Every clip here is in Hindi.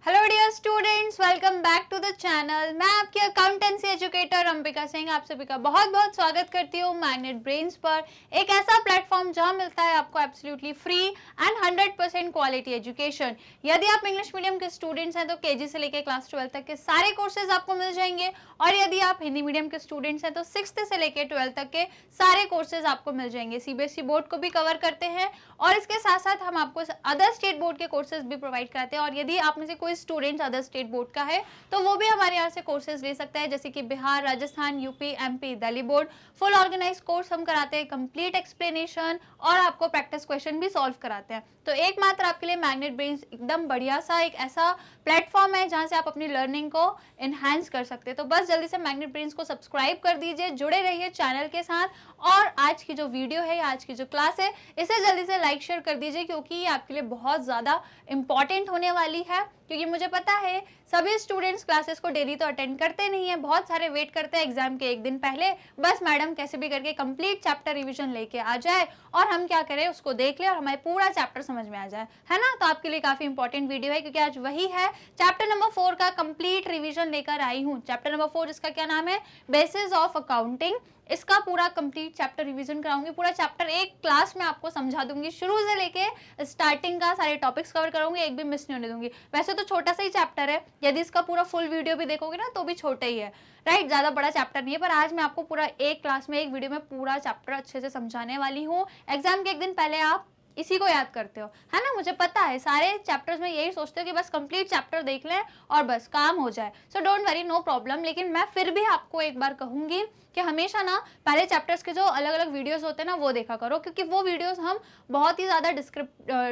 Hello dear students, welcome back to the channel. मैं आपकी अकाउंटेंसी एजुकेटर अंबिका सिंह आप सभी का बहुत बहुत स्वागत करती हूँ मैग्नेट ब्रेन्स पर, एक ऐसा प्लेटफॉर्म जहाँ मिलता है आपको absolutely free and 100% quality education. यदि आप इंग्लिश मीडियम के स्टूडेंट्स हैं तो केजी से लेकर क्लास 12 तक के सारे कोर्सेज आपको मिल जाएंगे, और यदि आप हिंदी मीडियम के स्टूडेंट्स हैं तो 6th से लेकर 12 तक के सारे कोर्सेज आपको मिल जाएंगे। सीबीएसई बोर्ड को भी कवर करते हैं और इसके साथ साथ हम आपको अदर स्टेट बोर्ड के कोर्सेज भी प्रोवाइड कराते हैं। और यदि आप में से कोई स्टूडेंट अदर स्टेट बोर्ड का है तो वो भी हमारे यहाँ से कोर्सेज ले सकता है, जैसे कि Bihar, Rajasthan, UP, MP, Delhi board. Full organise course हम कराते हैं, कंप्लीट एक्सप्लेनेशन और आपको प्रैक्टिस क्वेश्चन भी सॉल्व कराते हैं। तो एकमात्र आपके लिए मैग्नेट ब्रेन्स एकदम बढ़िया सा एक ऐसा प्लेटफॉर्म है जहाँ से आप अपनी लर्निंग को एनहांस कर सकते हैं। तो बस जल्दी से मैग्नेट ब्रेन्स को सब्सक्राइब कर दीजिए, जुड़े रहिए चैनल के साथ, और आज की जो वीडियो है, आज की जो क्लास है, इसे जल्दी से लाइक शेयर कर दीजिए, क्योंकि ये आपके लिए बहुत ज़्यादा इंपॉर्टेंट होने वाली है। क्योंकि मुझे पता है सभी स्टूडेंट्स क्लासेस को डेली तो अटेंड करते नहीं है, बहुत सारे वेट करते हैं एग्जाम के एक दिन पहले, बस मैडम कैसे भी करके कंप्लीट चैप्टर रिवीजन लेके आ जाए और हम क्या करें उसको देख ले और हमें पूरा चैप्टर समझ में आ जाए, है ना। तो आपके लिए काफी इंपॉर्टेंट वीडियो है, क्योंकि आज वही है, चैप्टर नंबर 4 का कंप्लीट रिवीजन लेकर आई हूँ। चैप्टर नंबर 4 इसका क्या नाम है, बेसिस ऑफ अकाउंटिंग। इसका पूरा कंप्लीट चैप्टर रिवीजन कराऊंगी, पूरा चैप्टर एक क्लास में आपको समझा दूंगी, शुरू से लेके स्टार्टिंग का सारे टॉपिक्स कवर करूंगी, एक भी मिस नहीं होने दूंगी। वैसे तो छोटा सा ही चैप्टर है, यदि इसका पूरा फुल वीडियो भी देखोगे ना तो भी छोटा ही है, राइट, ज्यादा बड़ा चैप्टर नहीं है। पर आज मैं आपको पूरा एक क्लास में एक वीडियो में पूरा चैप्टर अच्छे से समझाने वाली हूँ। एग्जाम के एक दिन पहले आप इसी को याद करते हो, है ना। मुझे पता है सारे चैप्टर्स में यही सोचते हो कि बस कंप्लीट चैप्टर देख लें और बस काम हो जाए। So don't worry, no problem. लेकिन मैं फिर भी आपको एक बार कहूंगी कि हमेशा ना पहले चैप्टर्स के जो अलग अलग वीडियोस होते हैं ना वो देखा करो, क्योंकि वो वीडियोस हम बहुत ही ज़्यादा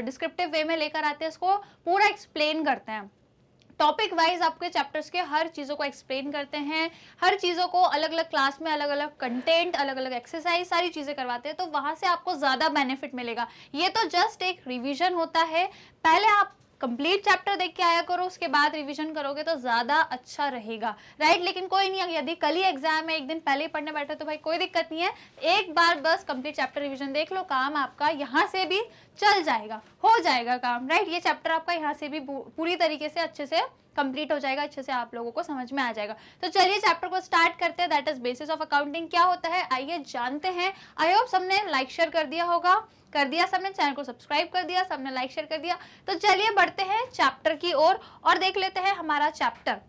डिस्क्रिप्टिव वे में लेकर आते हैं, इसको पूरा एक्सप्लेन करते हैं, टॉपिक वाइज आपके चैप्टर्स के हर चीज़ों को एक्सप्लेन करते हैं, हर चीज़ों को अलग अलग क्लास में अलग अलग कंटेंट, अलग अलग एक्सरसाइज, सारी चीज़ें करवाते हैं। तो वहाँ से आपको ज़्यादा बेनिफिट मिलेगा। ये तो जस्ट एक रिवीजन होता है, पहले आप कंप्लीट चैप्टर देख के आया करो, उसके बाद रिवीजन करोगे तो ज़्यादा अच्छा रहेगा, राइट। लेकिन कोई नहीं, यदि कल ही एग्जाम है, एक दिन पहले ही पढ़ने बैठे तो भाई कोई दिक्कत नहीं है, एक बार बस कंप्लीट चैप्टर रिवीजन देख लो, काम आपका यहाँ से भी चल जाएगा, हो जाएगा काम, राइट। ये चैप्टर आपका यहाँ से भी पूरी तरीके से अच्छे से कंप्लीट हो जाएगा, अच्छे से आप लोगों को समझ में आ जाएगा। तो चलिए चैप्टर को स्टार्ट करते हैं, that is basis of accounting. क्या होता है आइए जानते हैं। आई होप सबने लाइक शेयर कर दिया होगा, कर दिया सबने, चैनल को सब्सक्राइब कर दिया सबने, लाइक शेयर कर दिया। तो चलिए बढ़ते हैं चैप्टर की ओर और देख लेते हैं हमारा चैप्टर।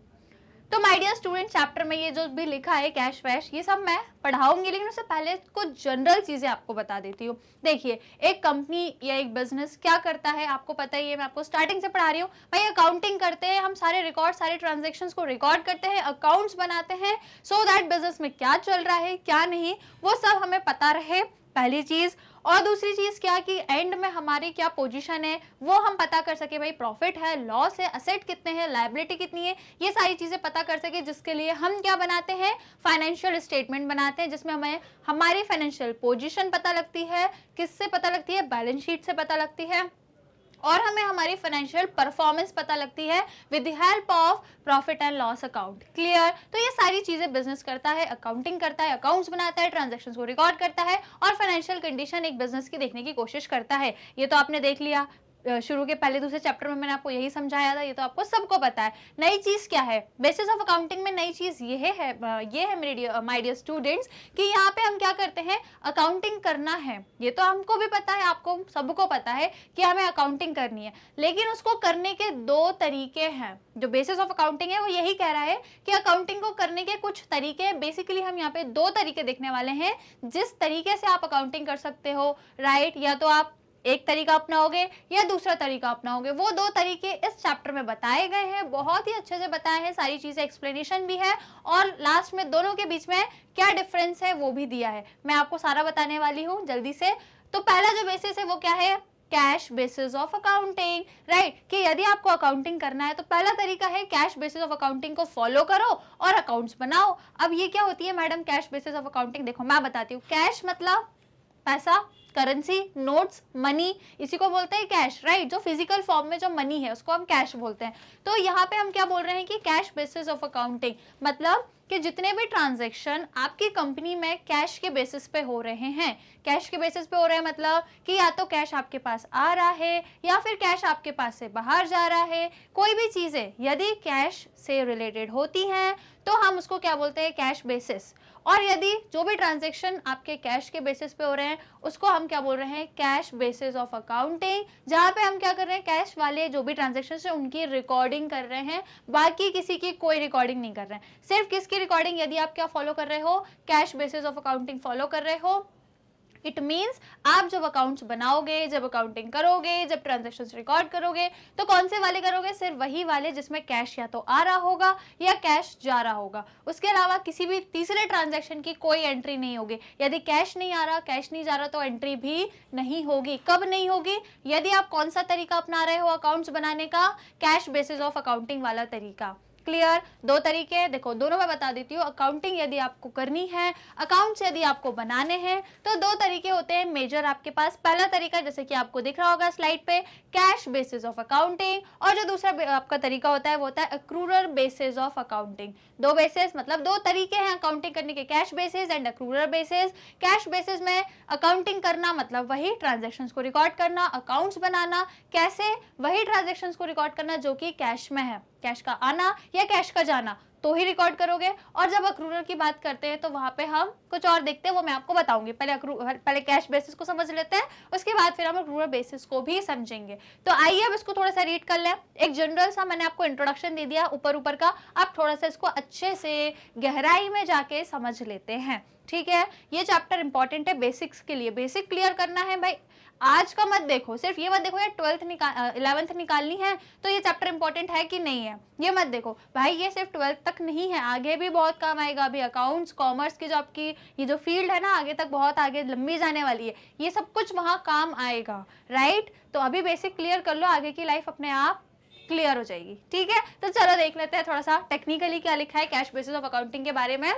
तो माय डियर स्टूडेंट, चैप्टर में ये जो भी लिखा है कैश वैश, ये सब मैं पढ़ाऊंगी, लेकिन उससे पहले कुछ जनरल चीजें आपको बता देती हूँ। देखिए, एक कंपनी या एक बिजनेस क्या करता है आपको पता ही है, मैं आपको स्टार्टिंग से पढ़ा रही हूँ। भाई अकाउंटिंग करते हैं हम, सारे रिकॉर्ड, सारे ट्रांजेक्शंस को रिकॉर्ड करते हैं, अकाउंट्स बनाते हैं, सो दैट बिजनेस में क्या चल रहा है क्या नहीं वो सब हमें पता रहे, पहली चीज। और दूसरी चीज क्या कि एंड में हमारी क्या पोजीशन है वो हम पता कर सके, भाई प्रॉफिट है, लॉस है, असेट कितने हैं, लायबिलिटी कितनी है, ये सारी चीजें पता कर सके, जिसके लिए हम क्या बनाते हैं, फाइनेंशियल स्टेटमेंट बनाते हैं, जिसमें हमें हमारी फाइनेंशियल पोजीशन पता लगती है। किससे पता लगती है, बैलेंस शीट से पता लगती है, और हमें हमारी फाइनेंशियल परफॉर्मेंस पता लगती है with the help of profit and loss account. Clear. तो ये सारी चीजें बिजनेस करता है, अकाउंटिंग करता है, अकाउंट्स बनाता है, ट्रांजैक्शंस को रिकॉर्ड करता है और फाइनेंशियल कंडीशन एक बिजनेस की देखने की कोशिश करता है। ये तो आपने देख लिया, शुरू के पहले दूसरे चैप्टर में मैंने आपको यही समझाया था, ये तो आपको सबको पता है। नई चीज क्या है बेसिस ऑफ अकाउंटिंग में, नई चीज ये है मेरे माय डियर स्टूडेंट्स कि यहाँ पे हम क्या करते हैं, अकाउंटिंग करना है। ये तो हमको भी पता है, आपको सबको पता है कि हमें अकाउंटिंग करनी है, लेकिन उसको करने के दो तरीके हैं। जो बेसिस ऑफ अकाउंटिंग है वो यही कह रहा है कि अकाउंटिंग को करने के कुछ तरीके, बेसिकली हम यहाँ पे दो तरीके देखने वाले हैं जिस तरीके से आप अकाउंटिंग कर सकते हो, राइट। या तो आप एक तरीका अपनाओगे या दूसरा तरीका अपनाओगे, वो दो तरीके इस चैप्टर में बताए गए हैं, बहुत ही अच्छे से बताए हैं, सारी चीजें एक्सप्लेनेशन भी है, और लास्ट में दोनों के बीच में क्या डिफरेंस है वो भी दिया है। मैं आपको सारा बताने वाली हूँ जल्दी से। तो पहला जो बेसिस है वो क्या है, cash basis of accounting, right. कि यदि आपको अकाउंटिंग करना है तो पहला तरीका है कैश बेसिस ऑफ अकाउंटिंग को फॉलो करो और अकाउंट्स बनाओ। अब ये क्या होती है madam cash basis of accounting, देखो मैं बताती हूँ। कैश मतलब पैसा, करेंसी, नोट्स, मनी, इसी को बोलते हैं कैश, राइट। जो फिजिकल फॉर्म में जो मनी है उसको हम कैश बोलते हैं। तो यहाँ पे हम क्या बोल रहे हैं कि कैश बेसिस ऑफ अकाउंटिंग मतलब कि जितने भी ट्रांजैक्शन आपकी कंपनी में कैश के बेसिस पे हो रहे हैं, कैश के बेसिस पे हो रहे हैं मतलब कि या तो कैश आपके पास आ रहा है या फिर कैश आपके पास से बाहर जा रहा है, कोई भी चीज़ें यदि कैश से रिलेटेड होती हैं तो हम उसको क्या बोलते हैं, कैश बेसिस। और यदि जो भी ट्रांजैक्शन आपके कैश के बेसिस पे हो रहे हैं उसको हम क्या बोल रहे हैं, कैश बेसिस ऑफ अकाउंटिंग, जहाँ पे हम क्या कर रहे हैं, कैश वाले जो भी ट्रांजैक्शन है उनकी रिकॉर्डिंग कर रहे हैं, बाकी किसी की कोई रिकॉर्डिंग नहीं कर रहे हैं। सिर्फ किसकी रिकॉर्डिंग, यदि आप क्या फॉलो कर रहे हो, cash basis of accounting follow कर रहे हो। इट मीन्स आप जब अकाउंट्स बनाओगे, जब अकाउंटिंग करोगे, जब ट्रांजैक्शंस रिकॉर्ड करोगे तो कौन से वाले करोगे, सिर्फ वही वाले जिसमें कैश या तो आ रहा होगा या कैश जा रहा होगा। उसके अलावा किसी भी तीसरे ट्रांजैक्शन की कोई एंट्री नहीं होगी। यदि कैश नहीं आ रहा, कैश नहीं जा रहा तो एंट्री भी नहीं होगी। कब नहीं होगी, यदि आप कौन सा तरीका अपना रहे हो अकाउंट्स बनाने का, कैश बेसिस ऑफ अकाउंटिंग वाला तरीका। क्लियर, दो तरीके देखो, दोनों मैं बता देती हूँ। अकाउंटिंग यदि आपको करनी है, अकाउंट्स यदि आपको बनाने हैं तो दो तरीके होते हैं मेजर आपके पास। पहला तरीका जैसे कि आपको दिख रहा होगा स्लाइड पे, कैश बेसिस ऑफ अकाउंटिंग, और जो दूसरा आपका तरीका होता है वो होता है अक्रूरल बेसिस ऑफ अकाउंटिंग। दो बेसिस मतलब दो तरीके हैं अकाउंटिंग करने के, cash basis and accrual basis. Cash basis में अकाउंटिंग करना मतलब वही ट्रांजेक्शन्स को रिकॉर्ड करना, अकाउंट्स बनाना कैसे, वही ट्रांजेक्शन्स को रिकॉर्ड करना जो कि कैश में है, कैश का आना या कैश का जाना तो ही रिकॉर्ड करोगे। और जब अक्रूरल की बात करते हैं तो वहां पे हम कुछ और देखते हैं, वो मैं आपको बताऊंगी। पहले कैश बेसिस को समझ लेते हैं, उसके बाद फिर हम अक्रूरल बेसिस को भी समझेंगे। तो आइए अब इसको थोड़ा सा रीड कर लें। एक जनरल सा मैंने आपको इंट्रोडक्शन दे दिया ऊपर ऊपर का, आप थोड़ा सा इसको अच्छे से गहराई में जाके समझ लेते हैं। ठीक है, ये चैप्टर इंपॉर्टेंट है बेसिक्स के लिए, बेसिक क्लियर करना है भाई। आज का मत देखो, सिर्फ ये मत देखो यार 11th निकालनी है तो ये चैप्टर इंपॉर्टेंट है कि नहीं है, ये मत देखो भाई। ये सिर्फ 12th तक नहीं है, आगे भी बहुत काम आएगा। अभी अकाउंट्स कॉमर्स की जो आपकी ये जो फील्ड है ना, आगे तक बहुत आगे लंबी जाने वाली है, ये सब कुछ वहाँ काम आएगा, राइट। तो अभी बेसिक क्लियर कर लो, आगे की लाइफ अपने आप क्लियर हो जाएगी। ठीक है, तो चलो देख लेते हैं थोड़ा सा टेक्निकली क्या लिखा है कैश बेसिस ऑफ अकाउंटिंग के बारे में।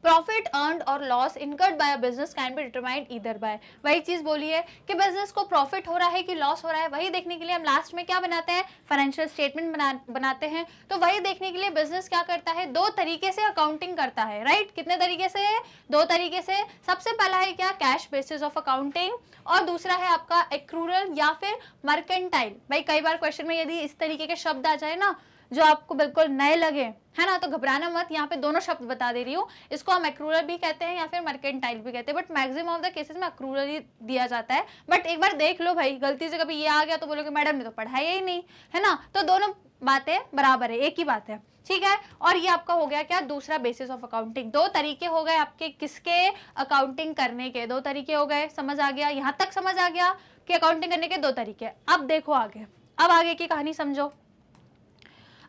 प्रॉफिट अर्नड और loss incurred by a business can be determined either by, वही चीज बोली है कि बिजनेस को प्रॉफिट हो रहा है कि लॉस हो रहा है, वही देखने के लिए हम लास्ट में क्या बनाते हैं, फाइनेंशियल स्टेटमेंट बनाते हैं। तो वही देखने के लिए बिजनेस क्या करता है, दो तरीके से अकाउंटिंग करता है, राइट। कितने तरीके से, दो तरीके से। सबसे पहला है क्या, कैश बेसिस ऑफ अकाउंटिंग, और दूसरा है आपका एक्रूरल या फिर मर्केंटाइल। भाई कई बार क्वेश्चन में यदि इस तरीके के शब्द आ जाए ना जो आपको बिल्कुल नए लगे, है ना, तो घबराना मत, यहाँ पे दोनों शब्द बता दे रही हूँ। इसको हम एक्रूरल भी कहते हैं या फिर मर्केंटाइल भी कहते हैं, but maximum of the cases में एक्रूरल ही दिया जाता है। बट एक बार देख लो भाई, गलती से कभी ये आ गया तो बोलोगे मैडम ने तो पढ़ाया ही नहीं, है ना। तो दोनों बातें बराबर है, एक ही बात है, ठीक है। और ये आपका हो गया क्या, दूसरा बेसिस ऑफ अकाउंटिंग। दो तरीके हो गए आपके किसके, अकाउंटिंग करने के, दो तरीके हो गए। समझ आ गया, यहाँ तक समझ आ गया कि अकाउंटिंग करने के दो तरीके। अब देखो आगे, अब आगे की कहानी समझो।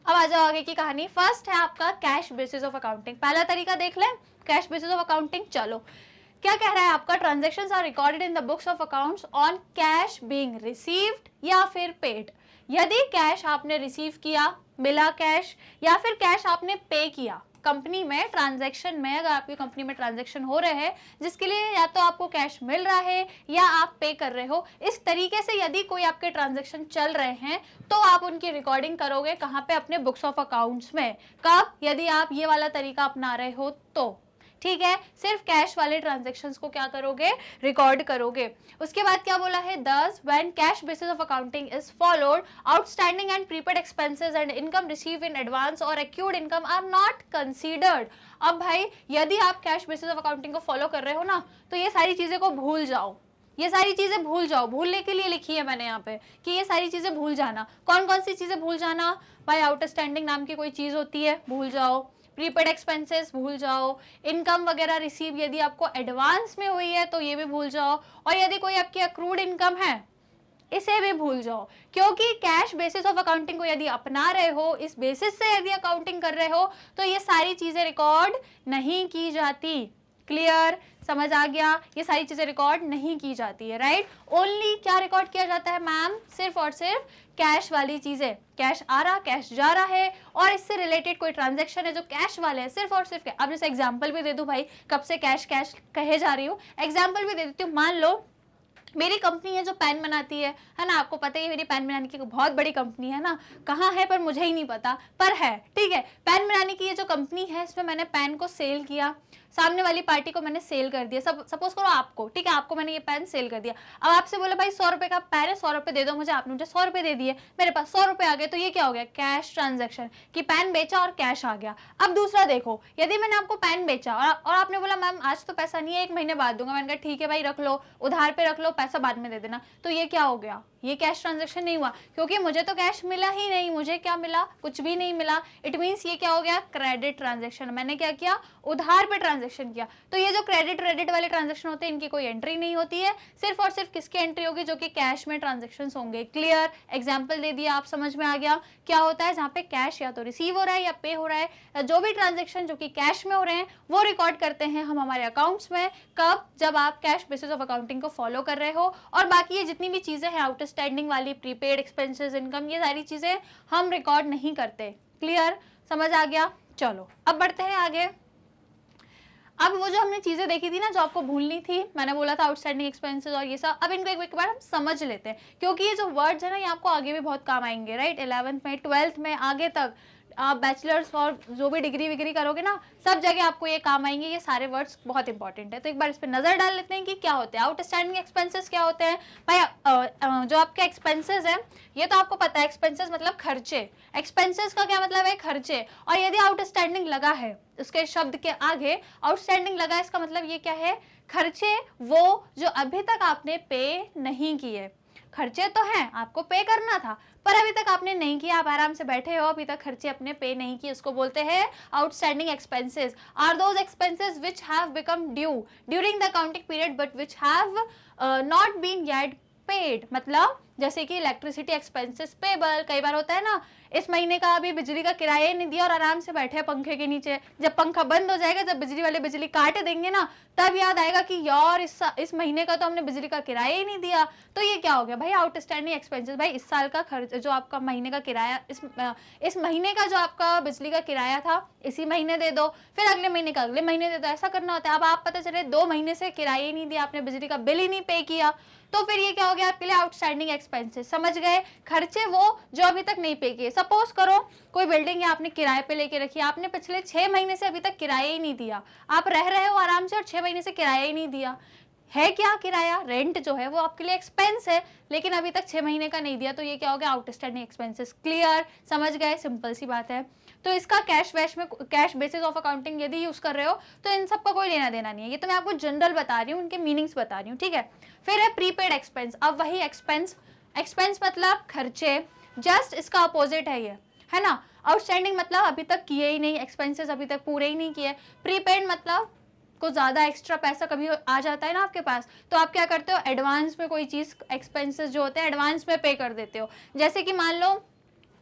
अब आ जाओ आगे की कहानी। फर्स्ट है आपका कैश बेसिस ऑफ अकाउंटिंग। पहला तरीका देख लें, कैश बेसिस ऑफ अकाउंटिंग। चलो क्या कह रहा है आपका, transactions are recorded in the books of accounts on cash being received या फिर पेड। यदि कैश आपने रिसीव किया, मिला कैश, या फिर कैश आपने पे किया कंपनी में, ट्रांजैक्शन में, अगर आपकी कंपनी में ट्रांजैक्शन हो रहे हैं जिसके लिए या तो आपको कैश मिल रहा है या आप पे कर रहे हो, इस तरीके से यदि कोई आपके ट्रांजैक्शन चल रहे हैं तो आप उनकी रिकॉर्डिंग करोगे कहाँ पे, अपने बुक्स ऑफ अकाउंट्स में। कब, यदि आप ये वाला तरीका अपना रहे हो तो, ठीक है। सिर्फ कैश वाले ट्रांजैक्शंस को क्या करोगे, रिकॉर्ड करोगे। उसके बाद क्या बोला है, दस when cash basis of accounting is followed, outstanding and prepaid expenses and income receive in advance और एक्यूर्ड इनकम आर नॉट कंसीडर्ड। अब भाई यदि आप कैश बेसिस ऑफ अकाउंटिंग को फॉलो कर रहे हो ना, तो ये सारी चीजें को भूल जाओ, ये सारी चीजें भूल जाओ। भूलने के लिए लिखी है मैंने यहाँ पे कि ये सारी चीजें भूल जाना। कौन कौन सी चीजें भूल जाना भाई, आउटस्टैंडिंग नाम की कोई चीज होती है, भूल जाओ। प्रीपेड एक्सपेंसेस भूल जाओ, इनकम वगैरह रिसीव यदि आपको एडवांस में हुई है तो ये भी भूल जाओ, और यदि कोई आपकी अक्रूड इनकम है इसे भी भूल जाओ। क्योंकि कैश बेसिस ऑफ अकाउंटिंग को यदि अपना रहे हो, इस बेसिस से यदि अकाउंटिंग कर रहे हो तो ये सारी चीजें रिकॉर्ड नहीं की जाती। क्लियर, समझ आ गया, ये सारी चीजें रिकॉर्ड नहीं की जाती है, राइट। ओनली क्या रिकॉर्ड किया जाता है मैम, सिर्फ और सिर्फ कैश वाली चीजें, कैश आ रहा, कैश जा रहा है, और इससे रिलेटेड कोई ट्रांजैक्शन है जो कैश वाले है, सिर्फ और सिर्फ। अब जैसे एग्जांपल भी दे दूं भाई, कब से कैश कैश कहे जा रही हूँ, एग्जांपल भी दे देती हूँ। मान लो मेरी कंपनी है जो पेन बनाती है ना, आपको पता ही है मेरी पेन बनाने की बहुत बड़ी कंपनी है ना, कहाँ है पर मुझे ही नहीं पता, पर है, ठीक है। पेन बनाने की ये जो कंपनी है, इसमें मैंने पेन को सेल किया, सामने वाली पार्टी को मैंने सेल कर दिया, सब सपोज करो आपको, ठीक है, आपको मैंने ये पेन सेल कर दिया। अब आपसे बोला भाई 100 रुपए का पेन है, 100 रुपए दे दो मुझे, आपने मुझे 100 रुपए दे दिए, मेरे पास 100 रुपए आ गए, तो ये क्या हो गया, कैश ट्रांजेक्शन, कि पेन बेचा और कैश आ गया। अब दूसरा देखो, यदि मैंने आपको पेन बेचा और आपने बोला मैम आज तो पैसा नहीं है, 1 महीने बाद दूंगा, मैंने कहा ठीक है भाई रख लो, उधार पे रख लो, पैसा बाद में दे देना, तो ये क्या हो गया, ये कैश ट्रांजैक्शन नहीं हुआ, क्योंकि मुझे तो कैश मिला ही नहीं, मुझे क्या मिला, कुछ भी नहीं मिला। इट मींस ये क्या हो गया, क्रेडिट ट्रांजैक्शन, मैंने क्या किया, उधार पे ट्रांजैक्शन किया। तो ये जो क्रेडिट वाले ट्रांजैक्शन होते हैं, इनकी कोई एंट्री नहीं होती है, सिर्फ और सिर्फ किसकी एंट्री होगी, जो कि कैश में ट्रांजैक्शन होंगे। क्लियर, एग्जाम्पल दे दिया, आप समझ में आ गया क्या होता है, जहाँ पे कैश या तो रिसीव हो रहा है या पे हो रहा है, जो भी ट्रांजेक्शन जो कि कैश में हो रहे हैं वो रिकॉर्ड करते हैं हम हमारे अकाउंट्स में। कब, जब आप कैश बेसिस ऑफ अकाउंटिंग को फॉलो कर रहे हो, और बाकी ये जितनी भी चीजें हैं आउटस्टैंडिंग वाली, प्रीपेड एक्सपेंसेस, इनकम, ये सारी चीजें हम रिकॉर्ड नहीं करते। क्लियर, समझ आ गया। चलो अब बढ़ते हैं आगे। अब वो जो हमने चीजें देखी थी ना, जो आपको भूलनी थी, मैंने बोला था आउटस्टैंडिंग एक्सपेंसेस और ये सब, अब इनको एक बार हम समझ लेते हैं, क्योंकि ये जो वर्ड्स है ना, ये आपको आगे भी बहुत काम आएंगे, राइट। 11th में, 12th में, आगे तक आप बैचलर्स और जो भी डिग्री विग्री करोगे ना, सब जगह आपको ये काम आएंगे, ये सारे वर्ड्स बहुत इंपॉर्टेंट है। तो एक बार इस पर नजर डाल लेते हैं कि क्या होते हैं आउटस्टैंडिंग एक्सपेंसेस, क्या होते हैं भाई। जो आपके एक्सपेंसेस है, ये तो आपको पता है, एक्सपेंसेस मतलब खर्चे, एक्सपेंसेस का क्या मतलब है, खर्चे। और यदि आउटस्टैंडिंग लगा है, उसके शब्द के आगे आउटस्टैंडिंग लगा है, इसका मतलब ये क्या है, खर्चे वो जो अभी तक आपने पे नहीं किए। खर्चे तो हैं, आपको पे करना था, पर अभी तक आपने नहीं किया, आप आराम से बैठे हो, अभी तक खर्चे अपने पे नहीं किए, उसको बोलते हैं outstanding expenses. Are those expenses which have become due during the accounting period but which have not been yet paid. मतलब जैसे कि इलेक्ट्रिसिटी एक्सपेंसेस पेबल, कई बार होता है ना, इस महीने का अभी बिजली का किराया ही नहीं दिया और आराम से बैठे हैं पंखे के नीचे, जब पंखा बंद हो जाएगा, जब बिजली वाले बिजली काट देंगे ना, तब याद आएगा कि यार इस महीने का तो हमने बिजली का किराया ही नहीं दिया। तो ये क्या हो गया भाई, आउटस्टैंडिंग एक्सपेंसेस। भाई इस साल का खर्च, जो आपका महीने का किराया, इस महीने का जो आपका बिजली का किराया था, इसी महीने दे दो, फिर अगले महीने का अगले महीने दे दो, ऐसा करना होता है। अब आप पता चले 2 महीने से किराया ही नहीं दिया, आपने बिजली का बिल ही नहीं पे किया, तो फिर ये क्या हो गया आपके लिए, आउटस्टैंडिंग एक्सपेंसेस। समझ गए, खर्चे वो जो अभी तक नहीं पे किए। सपोज करो कोई बिल्डिंग है, आपने किराए पे लेके रखी है, आपने पिछले 6 महीने से अभी तक किराया ही नहीं दिया, आप रह रहे हो आराम से और 6 महीने से किराया ही नहीं दिया है। क्या किराया, रेंट जो है वो आपके लिए एक्सपेंस है, लेकिन अभी तक 6 महीने का नहीं दिया, तो ये क्या हो गया, आउटस्टैंडिंग एक्सपेंसेस। क्लियर, समझ गए, सिंपल सी बात है। तो इसका कैश वैश में, कैश बेसिस ऑफ अकाउंटिंग यदि यूज कर रहे हो, तो इन सब का कोई लेना देना नहीं है, ये तो मैं आपको जनरल बता रही हूँ, उनके मीनिंग्स बता रही हूँ, ठीक है। फिर है प्रीपेड एक्सपेंस। अब वही एक्सपेंस, एक्सपेंस मतलब खर्चे, जस्ट इसका अपोजिट है ये, है ना। आउटस्टैंडिंग मतलब अभी तक किए ही नहीं, एक्सपेंसेस अभी तक पूरे ही नहीं किए। प्रीपेड मतलब कुछ ज्यादा एक्स्ट्रा पैसा कभी आ जाता है ना आपके पास, तो आप क्या करते हो, एडवांस में कोई चीज, एक्सपेंसेस जो होते हैं एडवांस में पे कर देते हो। जैसे कि मान लो,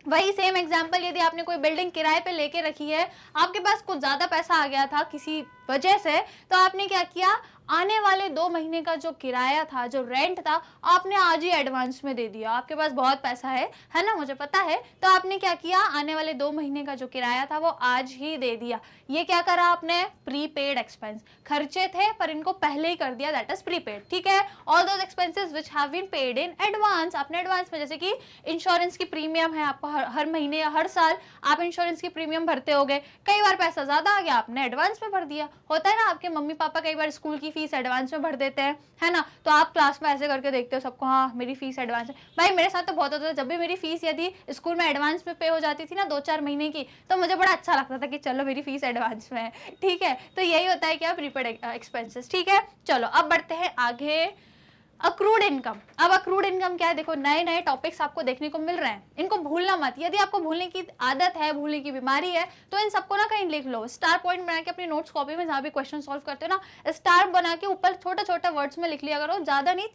वही सेम एग्जांपल, यदि आपने कोई बिल्डिंग किराए पे लेके रखी है, आपके पास कुछ ज्यादा पैसा आ गया था किसी वजह से, तो आपने क्या किया, आने वाले 2 महीने का जो किराया था, जो रेंट था, आपने आज ही एडवांस में दे दिया। आपके पास बहुत पैसा है ना, मुझे पता है, तो आपने क्या किया, आने वाले 2 महीने का जो किराया था वो आज ही दे दिया। ये क्या करा आपने, प्रीपेड एक्सपेंस। खर्चे थे पर इनको पहले ही कर दिया, दैट इज प्रीपेड, ठीक है। All those expenses which have been paid in advance, आपने एडवांस में, जैसे कि इंश्योरेंस की प्रीमियम है, आपको हर महीने या हर साल आप इंश्योरेंस की प्रीमियम भरते होगे, कई बार पैसा ज्यादा आ गया, आपने एडवांस में भर दिया। होता है ना, आपके मम्मी पापा कई बार स्कूल की फीस एडवांस में भर देते हैं, है ना, तो आप क्लास में ऐसे करके देखते हो सबको, हाँ मेरी फीस एडवांस है। भाई मेरे साथ तो बहुत होता था, जब भी मेरी फीस यदि स्कूल में एडवांस में पे हो जाती थी ना, 2-4 महीने की, तो मुझे बड़ा अच्छा लगता था कि चलो मेरी फीस एडवांस में है, ठीक है। तो यही होता है क्या, प्रीपेड एक्सपेंसेस, ठीक है। चलो अब बढ़ते हैं आगे, अक्रूड इनकम। अब अक्रूड इनकम क्या है, देखो नए नए टॉपिक्स आपको देखने को मिल रहे हैं, इनको भूलना मत। यदि आपको भूलने की आदत है, भूलने की बीमारी है, तो इन सबको ना कहीं लिख लो, स्टार पॉइंट बना के अपनी नोट्स कॉपी में, जहाँ भी क्वेश्चन सॉल्व करते हो ना, स्टार बना के ऊपर छोटे छोटे वर्ड्स में लिख लिया करो, ज्यादा नहीं,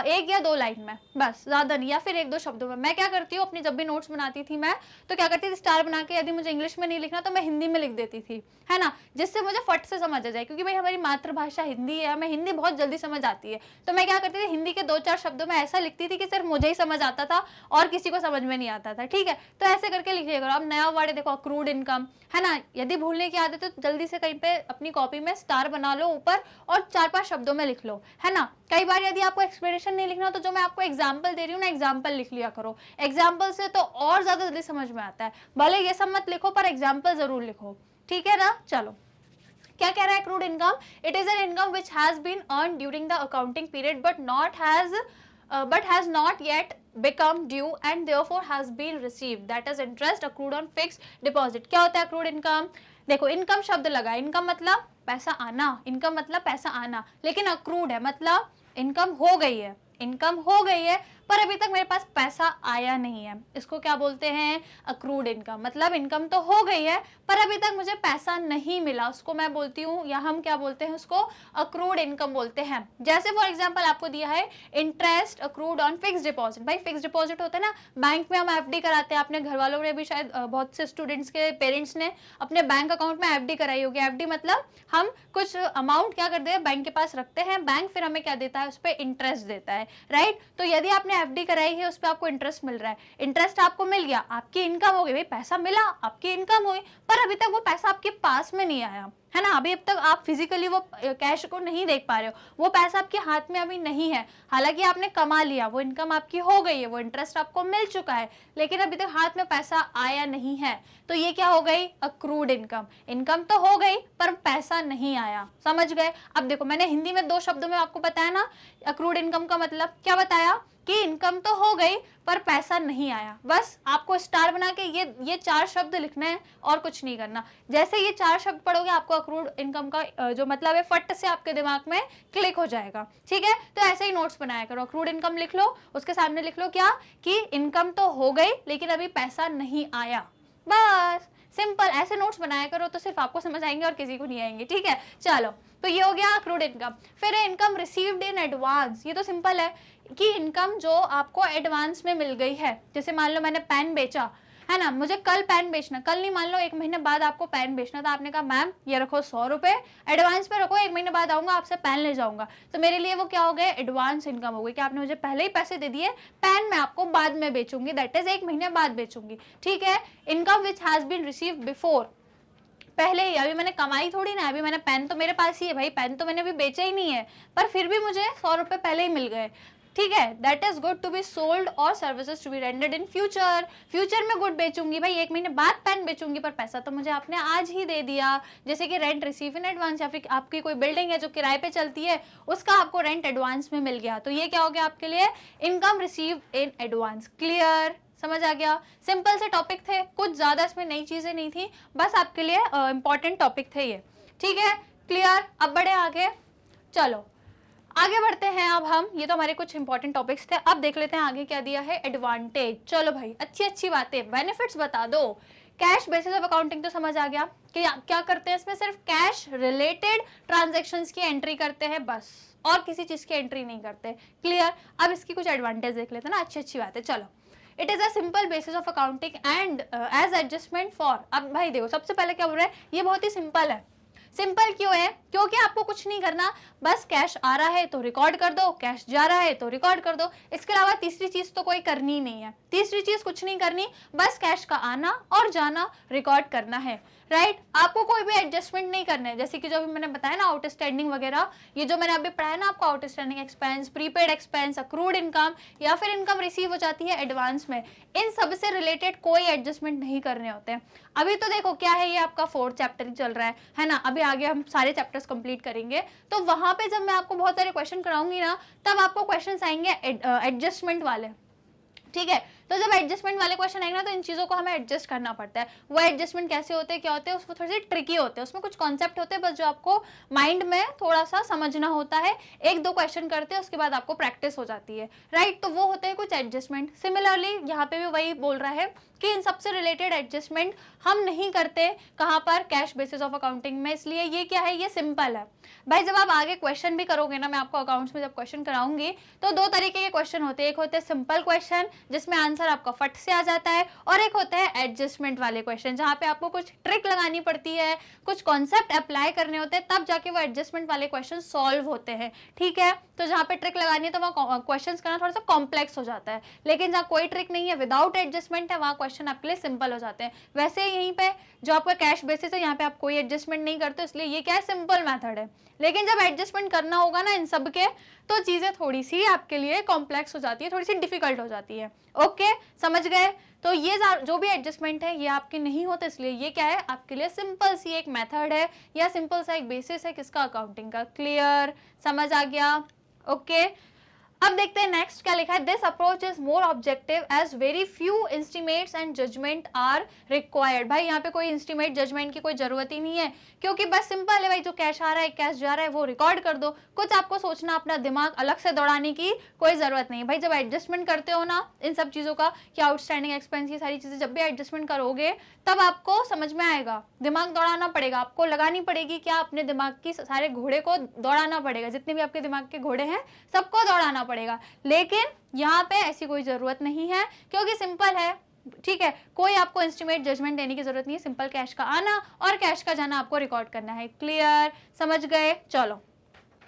1 या 2 लाइन में बस, ज्यादा नहीं, या फिर 1-2 शब्दों में। मैं क्या करती हूँ, अपनी जब भी नोट्स बनाती थी मैं, तो क्या करती थी, स्टार बना के, यदि मुझे इंग्लिश में नहीं लिखना तो मैं हिंदी में लिख देती थी, है ना, जिससे मुझे फट से समझ आ जाए, क्योंकि भाई हमारी मातृभाषा हिंदी है, हमें हिंदी बहुत जल्दी समझ आती है। तो मैं मैं क्या करती थी, हिंदी के 2-4 शब्दों में ऐसा लिखती थी कि सिर्फ मुझे ही समझ आता था और किसी को समझ में नहीं आता था, ठीक है। तो ऐसे करके लिखिए करो। अब नया वर्ड है देखो, अक्रूड इनकम, है ना। यदि भूलने की आदत है तो जल्दी से कहीं पे अपनी कॉपी में स्टार बना लो ऊपर और 4-5 शब्दों में लिख लो, है ना। कई बार यदि आपको एक्सप्लेनेशन नहीं लिखना तो जो मैं आपको एग्जाम्पल दे रही हूँ ना, एग्जाम्पल लिख लिया करो। एग्जाम्पल से तो और ज्यादा जल्दी समझ में आता है। भले ये सब मत लिखो पर एग्जाम्पल जरूर लिखो, ठीक है ना। चलो, क्या कह रहा है accrued income? It is an income which has been earned during the accounting period but has not yet become due and therefore has been received, that is interest accrued on fixed deposit. क्या होता है accrued income? देखो, इनकम शब्द लगा, इनकम मतलब पैसा आना, इनकम मतलब पैसा आना, लेकिन accrued है मतलब इनकम हो गई है, इनकम हो गई है पर अभी तक मेरे पास पैसा आया नहीं है। इसको क्या बोलते हैं? Accrued income. मतलब इनकम तो हो गई है पर अभी तक मुझे पैसा नहीं मिला, उसको मैं बोलती हूँ, या हम क्या बोलते हैं उसको? अक्रूड इनकम बोलते हैं। जैसे फॉर एग्जांपल आपको दिया है interest accrued on fix deposit. भाई फिक्स डिपॉजिट होता है ना, बैंक में हम एफडी कराते हैं। अपने घर वालों ने भी, शायद बहुत से स्टूडेंट्स के पेरेंट्स ने अपने बैंक अकाउंट में एफडी कराई होगी। एफडी मतलब हम कुछ अमाउंट क्या करते हैं, बैंक के पास रखते हैं, बैंक फिर हमें क्या देता है, उस पर इंटरेस्ट देता है, राइट। तो यदि आपने एफडी कराई है, उस पर आपको इंटरेस्ट मिल रहा है, इंटरेस्ट आपको मिल गया, आपकी इनकम हो गई। भाई पैसा मिला, आपकी इनकम हुई, पर अभी तक वो पैसा आपके पास में नहीं आया, है ना। अभी अब तक आप फिजिकली वो कैश को नहीं देख पा रहे हो, वो पैसा आपके हाथ में अभी नहीं है। हालांकि आपने कमा लिया, वो इनकम आपकी हो गई है, वो इंटरेस्ट आपको मिल चुका है, लेकिन अभी तक हाथ में पैसा आया नहीं है। तो ये क्या हो गई? Accrued income. इनकम तो हो गई पर पैसा नहीं आया, समझ गए। अब देखो, मैंने हिंदी में 2 शब्दों में आपको बताया ना अक्रूड इनकम का मतलब, क्या बताया कि इनकम तो हो गई पर पैसा नहीं आया। बस आपको स्टार बना के ये 4 शब्द लिखने हैं और कुछ नहीं करना। जैसे ये 4 शब्द पढ़ोगे, आपको अक्रूड इनकम का जो मतलब है फट से आपके दिमाग में क्लिक हो जाएगा, ठीक है। तो ऐसे ही नोट्स बनाया करो। अक्रूड इनकम लिख लो, उसके सामने लिख लो क्या, कि इनकम तो हो गई लेकिन अभी पैसा नहीं आया। बस सिंपल ऐसे नोट्स बनाया करो तो सिर्फ आपको समझ आएंगे और किसी को नहीं आएंगे, ठीक है। चलो, तो ये हो गया अक्रूड इनकम। फिर इनकम रिसीव्ड इन एडवांस। ये तो सिंपल है कि इनकम जो आपको एडवांस में मिल गई है। जैसे मान लो मैंने पेन बेचा, है ना, मुझे कल पेन बेचना, कल नहीं, मान लो 1 महीने बाद आपको पेन बेचना था। आपने कहा मैम ये रखो 100 रुपए एडवांस पे रखो, 1 महीने बाद आऊंगा आपसे पेन ले जाऊंगा। तो मेरे लिए वो क्या हो गया? एडवांस इनकम हो गई कि आपने मुझे पहले ही पैसे दे दिए, पेन मैं आपको बाद में बेचूंगी, दैट इज 1 महीने बाद बेचूंगी, ठीक है। Income which has been received before, पहले ही, अभी मैंने कमाई थोड़ी ना, अभी मैंने पेन तो मेरे पास ही है, भाई पेन तो मैंने अभी बेचा ही नहीं है, पर फिर भी मुझे 100 रुपए पहले ही मिल गए, ठीक है। That is good to be sold और services to be rendered in future. Future में गुड बेचूंगी, भाई 1 महीने बाद पेन बेचूंगी, पर पैसा तो मुझे आपने आज ही दे दिया। जैसे कि रेंट रिसीव इन एडवांस, या फिर आपकी कोई बिल्डिंग है जो किराए पे चलती है, उसका आपको रेंट एडवांस में मिल गया। तो ये क्या हो गया आपके लिए? Income receive in advance. Clear? समझ आ गया? सिंपल से टॉपिक थे, कुछ ज्यादा इसमें नई चीजें नहीं थी, बस आपके लिए इंपॉर्टेंट टॉपिक थे ये, ठीक है। क्लियर? अब बढ़े आगे, चलो आगे बढ़ते हैं। अब हम, ये तो हमारे कुछ इंपॉर्टेंट टॉपिक्स थे, अब देख लेते हैं आगे क्या दिया है। एडवांटेज। चलो भाई, अच्छी अच्छी बातें, बेनिफिट्स बता दो। कैश बेसिस ऑफ अकाउंटिंग तो समझ आ गया कि क्या करते हैं इसमें, सिर्फ कैश रिलेटेड ट्रांजैक्शंस की एंट्री करते हैं बस, और किसी चीज की एंट्री नहीं करते। क्लियर? अब इसकी कुछ एडवांटेज देख लेते हैं ना, अच्छी अच्छी बातें। चलो, it is a simple basis of accounting and as adjustment for. अब भाई देखो, सबसे पहले क्या बोल रहे हैं, ये बहुत ही सिंपल है। सिंपल क्यों है? क्योंकि आपको कुछ नहीं करना, बस कैश आ रहा है तो रिकॉर्ड कर दो, कैश जा रहा है तो रिकॉर्ड कर दो। इसके अलावा तीसरी चीज तो कोई करनी ही नहीं है, तीसरी चीज कुछ नहीं करनी, बस कैश का आना और जाना रिकॉर्ड करना है, राइट। आपको कोई भी एडजस्टमेंट नहीं करना है, जैसे कि जो अभी मैंने बताया ना आउटस्टैंडिंग वगैरह, ये जो मैंने अभी पढ़ाया ना आपको, outstanding expense, prepaid expense, accrued income, या फिर इनकम रिसीव हो जाती है एडवांस में, इन सब से रिलेटेड कोई एडजस्टमेंट नहीं करने होते हैं। अभी तो देखो क्या है, ये आपका 4th चैप्टर ही चल रहा है ना, अभी आगे हम सारे चैप्टर्स कंप्लीट करेंगे, तो वहां पे जब मैं आपको बहुत सारे क्वेश्चन कराऊंगी ना, तब आपको क्वेश्चन आएंगे एडजस्टमेंट वाले, ठीक है। तो जब एडजस्टमेंट वाले क्वेश्चन आएंगे ना, तो इन चीजों को हमें एडजस्ट करना पड़ता है। वो एडजस्टमेंट कैसे होते हैं, क्या होते हैं, उसको थोड़े से ट्रिकी होते हैं, उसमें कुछ कॉन्सेप्ट होते हैं, बस जो आपको माइंड में थोड़ा सा समझना होता है। 1-2 क्वेश्चन करते हैं, उसके बाद आपको प्रैक्टिस हो जाती है, राइट। तो वो होते हैं कुछ एडजस्टमेंट। सिमिलरली यहाँ पे भी वही बोल रहा है कि इन सबसे रिलेटेड एडजस्टमेंट हम नहीं करते, कहाँ पर, कैश बेसिस ऑफ अकाउंटिंग में। इसलिए ये क्या है, ये सिंपल है भाई। जब आप आगे क्वेश्चन भी करोगे ना, मैं आपको अकाउंट्स में जब क्वेश्चन कराऊंगी, तो 2 तरीके के क्वेश्चन होते हैं। एक होते हैं सिंपल क्वेश्चन जिसमें आंसर आंसर आपका फट से आ जाता है। और एक होता है एडजस्टमेंट वाले क्वेश्चन, जहाँ पे आपको कुछ ट्रिक लगानी पड़ती है, कुछ कॉन्सेप्ट अप्लाई करने होते हैं, तब जाके वो एडजस्टमेंट वाले क्वेश्चन सॉल्व होते हैं। ठीक है, तो जहाँ पे ट्रिक लगानी है तो वहाँ क्वेश्चन करना थोड़ा सा कॉम्प्लेक्स हो जाता है, लेकिन जहाँ कोई ट्रिक नहीं है, विदाउट एडजस्टमेंट है, वहाँ क्वेश्चन आपके लिए सिंपल हो जाते हैं। वैसे यहीं पे जो आपका कैश बेसिस है, यहाँ पे आप कोई एडजस्टमेंट नहीं करते, इसलिए ये क्या है, सिंपल मेथड है। लेकिन जब एडजस्टमेंट करना होगा ना इन सब के, तो चीजें थोड़ी सी आपके लिए कॉम्प्लेक्स हो जाती है, थोड़ी सी डिफिकल्ट हो जाती है। ओके, समझ गए? तो ये जो भी एडजस्टमेंट है ये आपके नहीं होते, इसलिए ये क्या है, आपके लिए सिंपल सी एक मेथड है या सिंपल सा एक बेसिस है किसका, अकाउंटिंग का। क्लियर, समझ आ गया? ओके, अब देखते हैं नेक्स्ट क्या लिखा है। This approach is more objective as very few estimates and judgement are required. भाई यहाँ पे कोई इंस्टीमेट जजमेंट की कोई जरूरत ही नहीं है, क्योंकि बस सिंपल है भाई, जो कैश आ रहा है कैश जा रहा है वो रिकॉर्ड कर दो। कुछ आपको सोचना, अपना दिमाग अलग से दौड़ाने की कोई जरूरत नहीं भाई। जब एडजस्टमेंट करते हो ना इन सब चीजों का, कि आउटस्टैंडिंग एक्सपेंस, ये सारी चीजें जब भी एडजस्टमेंट करोगे तब आपको समझ में आएगा। दिमाग दौड़ाना पड़ेगा, आपको लगानी पड़ेगी क्या, अपने दिमाग की सारे घोड़े को दौड़ाना पड़ेगा, जितने भी आपके दिमाग के घोड़े हैं सबको दौड़ाना पड़ेगा। लेकिन यहाँ पे ऐसी कोई जरूरत नहीं है, क्योंकि सिंपल है। ठीक है, कोई आपको इंस्टीमेट जजमेंट देने की जरूरत नहीं है, सिंपल कैश का आना और कैश का जाना आपको रिकॉर्ड करना है। क्लियर, समझ गए? चलो,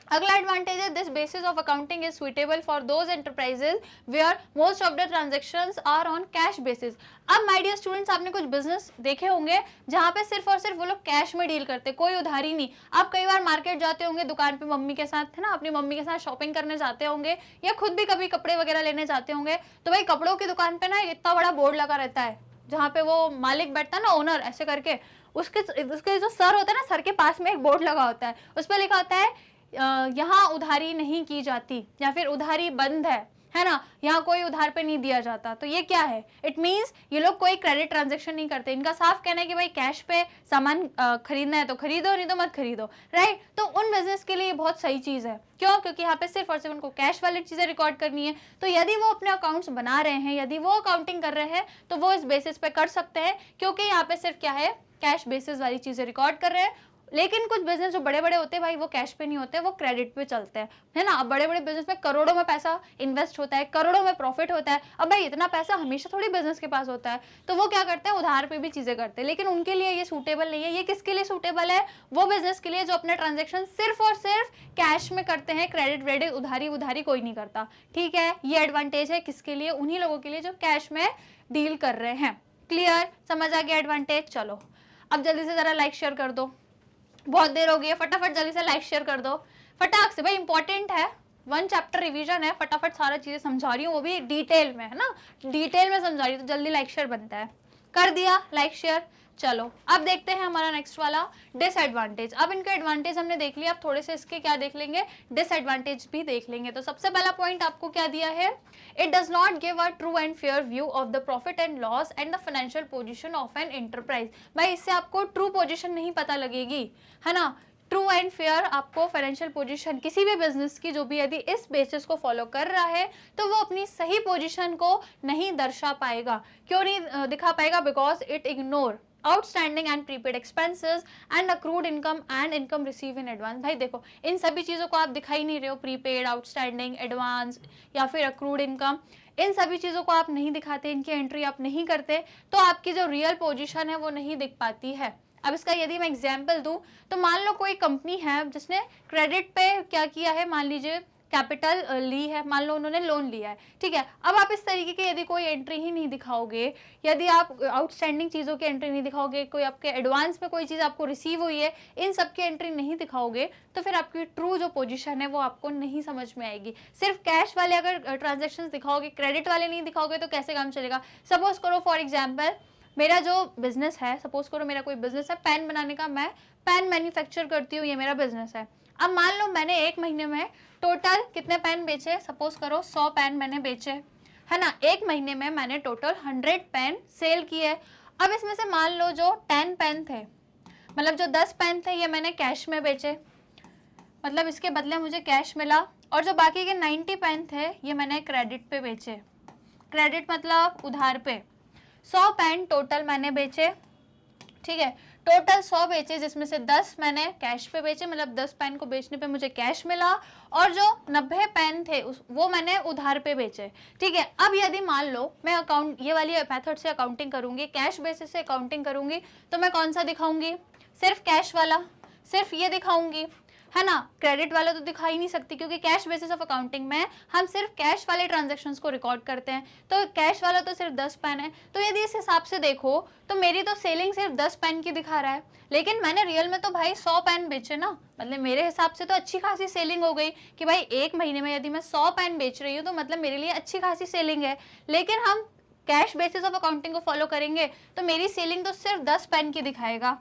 अगला एडवांटेज है, this basis of accounting is suitable for those enterprises where most of the transactions are on cash basis. अब माय डियर स्टूडेंट्स, आपने कुछ बिजनेस देखे होंगे जहां पे सिर्फ और सिर्फ वो लोग कैश में डील करते, कोई उधारी नहीं। आप कई बार मार्केट जाते होंगे, दुकान पे मम्मी के साथ, है ना, अपनी मम्मी के साथ शॉपिंग करने जाते होंगे, या खुद भी कभी कपड़े वगैरह लेने जाते होंगे, तो भाई कपड़ों की दुकान पे ना इतना बड़ा बोर्ड लगा रहता है, जहाँ पे वो मालिक बैठता है ना, ओनर ऐसे करके, उसके जो सर होता है ना, सर के पास में एक बोर्ड लगा होता है, उस पर लिखा होता है यहाँ उधारी नहीं की जाती, या फिर उधारी बंद है ना, यहाँ कोई उधार पे नहीं दिया जाता। तो ये क्या है, इट मींस ये लोग कोई क्रेडिट ट्रांजैक्शन नहीं करते। इनका साफ कहना है कि भाई कैश पे सामान खरीदना है तो खरीदो, नहीं तो मत खरीदो, राइट। तो उन बिजनेस के लिए ये बहुत सही चीज है। क्यों? क्योंकि यहाँ पे सिर्फ और सिर्फ उनको कैश वाली चीजें रिकॉर्ड करनी है। तो यदि वो अपने अकाउंट्स बना रहे हैं, यदि वो अकाउंटिंग कर रहे हैं, तो वो इस बेसिस पे कर सकते हैं, क्योंकि यहाँ पे सिर्फ क्या है, कैश बेसिस वाली चीजें रिकॉर्ड कर रहे हैं। लेकिन कुछ बिजनेस जो बड़े बड़े होते हैं भाई, वो कैश पे नहीं होते, वो क्रेडिट पे चलते हैं, है ना। अब बड़े बड़े बिजनेस में करोड़ों में पैसा इन्वेस्ट होता है, करोड़ों में प्रॉफिट होता है। अब भाई इतना पैसा हमेशा थोड़ी बिजनेस के पास होता है, तो वो क्या करते हैं, उधार पे भी चीजें करते हैं। लेकिन उनके लिए ये सूटेबल नहीं है। ये किसके लिए सूटेबल है? वो बिजनेस के लिए जो अपने ट्रांजेक्शन सिर्फ और सिर्फ कैश में करते हैं, क्रेडिट व्रेडिट उधारी कोई नहीं करता। ठीक है, ये एडवांटेज है किसके लिए? उन्हीं लोगों के लिए जो कैश में डील कर रहे हैं। क्लियर, समझ आ गया एडवांटेज? चलो, अब जल्दी से जरा लाइक शेयर कर दो, बहुत देर हो गई है, फटाफट जल्दी से लाइक शेयर कर दो, फटाक से भाई, इंपॉर्टेंट है, 1 चैप्टर रिवीजन है, फटाफट सारा चीजें समझा रही हूँ, वो भी डिटेल में, है ना, डिटेल में समझा रही हूँ, तो जल्दी लाइक शेयर बनता है। कर दिया लाइक शेयर? चलो, अब देखते हैं हमारा नेक्स्ट वाला डिसएडवांटेज। अब इनका एडवांटेज हमने देख लिया, अब थोड़े से इसके क्या देख लेंगे, डिसएडवांटेज भी देख लेंगे। तो सबसे पहला पॉइंट आपको क्या दिया है, it does not give a true and fair view of the profit and loss and the financial position of an enterprise. भाई इससे आपको ट्रू पोजीशन नहीं पता लगेगी, है ना। ट्रू एंड फेयर आपको फाइनेंशियल पोजीशन किसी भी बिजनेस की, जो भी यदि इस बेसिस को फॉलो कर रहा है, तो वो अपनी सही पोजीशन को नहीं दर्शा पाएगा। क्यों नहीं दिखा पाएगा? Because it ignore outstanding and prepaid expenses and accrued income and income receive in advance. भाई देखो, इन सभी चीज़ों को आप दिखाई नहीं रहे हो, प्रीपेड, आउटस्टैंडिंग, एडवांस या फिर अक्रूड इनकम, इन सभी चीज़ों को आप नहीं दिखाते, इनकी एंट्री आप नहीं करते, तो आपकी जो रियल पोजीशन है वो नहीं दिख पाती है। अब इसका यदि मैं एग्जाम्पल दूं, तो मान लो कोई कंपनी है जिसने क्रेडिट पे क्या किया है, मान लीजिए कैपिटल ली है, मान लो उन्होंने लोन लिया है, ठीक है। अब आप इस तरीके की यदि कोई एंट्री ही नहीं दिखाओगे, यदि आप आउटस्टैंडिंग चीज़ों की एंट्री नहीं दिखाओगे, कोई आपके एडवांस में कोई चीज़ आपको रिसीव हुई है, इन सब की एंट्री नहीं दिखाओगे, तो फिर आपकी ट्रू जो पोजीशन है वो आपको नहीं समझ में आएगी। सिर्फ कैश वाले अगर ट्रांजेक्शन दिखाओगे, क्रेडिट वाले नहीं दिखाओगे, तो कैसे काम चलेगा? सपोज करो फॉर एग्जाम्पल, मेरा जो बिजनेस है, सपोज करो मेरा कोई बिजनेस है पेन बनाने का, मैं पेन मैन्युफैक्चर करती हूँ, ये मेरा बिजनेस है। अब मान लो मैंने एक महीने में टोटल कितने पेन बेचे, सपोज करो 100 पेन मैंने बेचे, है ना। एक महीने में मैंने टोटल 100 पेन सेल किए। अब इसमें से मान लो जो 10 पेन थे, मतलब जो 10 पेन थे, ये मैंने कैश में बेचे, मतलब इसके बदले मुझे कैश मिला, और जो बाकी के 90 पेन थे ये मैंने क्रेडिट पे बेचे। क्रेडिट मतलब उधार पे। 100 पेन टोटल मैंने बेचे, ठीक है। टोटल 100 बेचे, जिसमें से 10 मैंने कैश पे बेचे, मतलब 10 पेन को बेचने पे मुझे कैश मिला, और जो 90 पेन थे वो मैंने उधार पे बेचे। ठीक है, अब यदि मान लो मैं अकाउंट ये वाली मेथड से अकाउंटिंग करूंगी, कैश बेसिस से अकाउंटिंग करूंगी, तो मैं कौन सा दिखाऊंगी? सिर्फ कैश वाला, सिर्फ ये दिखाऊंगी, है ना। क्रेडिट वाला तो दिखा ही नहीं सकती, क्योंकि कैश बेसिस ऑफ अकाउंटिंग में हम सिर्फ कैश वाले ट्रांजैक्शंस को रिकॉर्ड करते हैं, तो कैश वाला तो सिर्फ 10 पेन है। तो यदि इस हिसाब से देखो तो मेरी तो सेलिंग सिर्फ 10 पेन की दिखा रहा है, लेकिन मैंने रियल में तो भाई 100 पेन बेचे ना, मतलब मेरे हिसाब से तो अच्छी खासी सेलिंग हो गई कि भाई एक महीने में यदि मैं 100 पेन बेच रही हूँ तो मतलब मेरे लिए अच्छी खासी सेलिंग है। लेकिन हम कैश बेसिस ऑफ अकाउंटिंग को फॉलो करेंगे तो मेरी सेलिंग तो सिर्फ 10 पेन की दिखाएगा,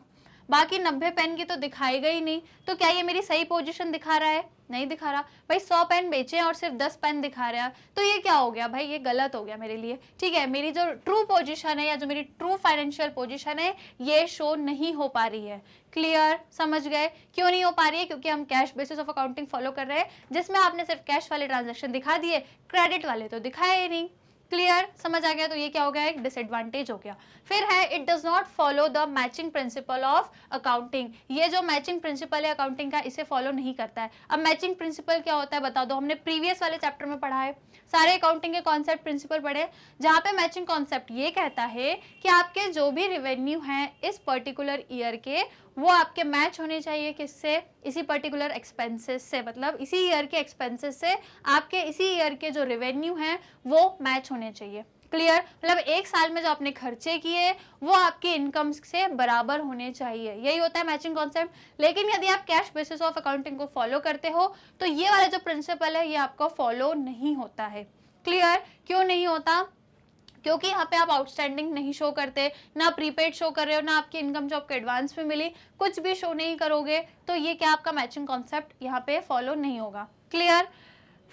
बाकी 90 पेन की तो दिखाएगा ही नहीं। तो क्या ये मेरी सही पोजीशन दिखा रहा है? नहीं दिखा रहा। भाई 100 पेन बेचे और सिर्फ 10 पेन दिखा रहा है, तो ये क्या हो गया भाई? ये गलत हो गया मेरे लिए। ठीक है, मेरी जो ट्रू पोजीशन है या जो मेरी ट्रू फाइनेंशियल पोजीशन है ये शो नहीं हो पा रही है। क्लियर? समझ गए क्यों नहीं हो पा रही है? क्योंकि हम cash basis of accounting follow कर रहे हैं, जिसमें आपने सिर्फ कैश वाले ट्रांजेक्शन दिखा दिए, क्रेडिट वाले तो दिखाए ही नहीं। क्लियर? समझ आ गया? तो ये क्या हो गया? एक डिसएडवांटेज हो गया। फिर है it does not follow the matching principle of accounting. ये जो मैचिंग प्रिंसिपल है अकाउंटिंग का, इसे फॉलो नहीं करता है। अब मैचिंग प्रिंसिपल क्या होता है बता दो, हमने प्रीवियस वाले चैप्टर में पढ़ा है, सारे अकाउंटिंग के कॉन्सेप्ट प्रिंसिपल पढ़े, जहां पे मैचिंग कॉन्सेप्ट ये कहता है कि आपके जो भी रेवेन्यू हैं इस पर्टिकुलर ईयर के, वो आपके मैच होने चाहिए किससे? इसी पर्टिकुलर एक्सपेंसेस से, मतलब इसी ईयर के एक्सपेंसेस से आपके इसी ईयर के जो रेवेन्यू हैं वो मैच होने चाहिए। क्लियर? मतलब एक साल में जो आपने खर्चे किए वो आपकी इनकम से बराबर होने चाहिए, यही होता है मैचिंग कॉन्सेप्ट। लेकिन यदि आप कैश बेसिस ऑफ अकाउंटिंग को फॉलो करते हो तो ये वाला जो प्रिंसिपल है ये आपका फॉलो नहीं होता है। क्लियर? क्यों नहीं होता? क्योंकि यहाँ पे आप आउटस्टैंडिंग नहीं शो करते, ना प्रीपेड शो कर रहे हो, ना आपकी इनकम जो आपको एडवांस में मिली, कुछ भी शो नहीं करोगे, तो ये क्या आपका मैचिंग कॉन्सेप्ट यहाँ पे फॉलो नहीं होगा। क्लियर?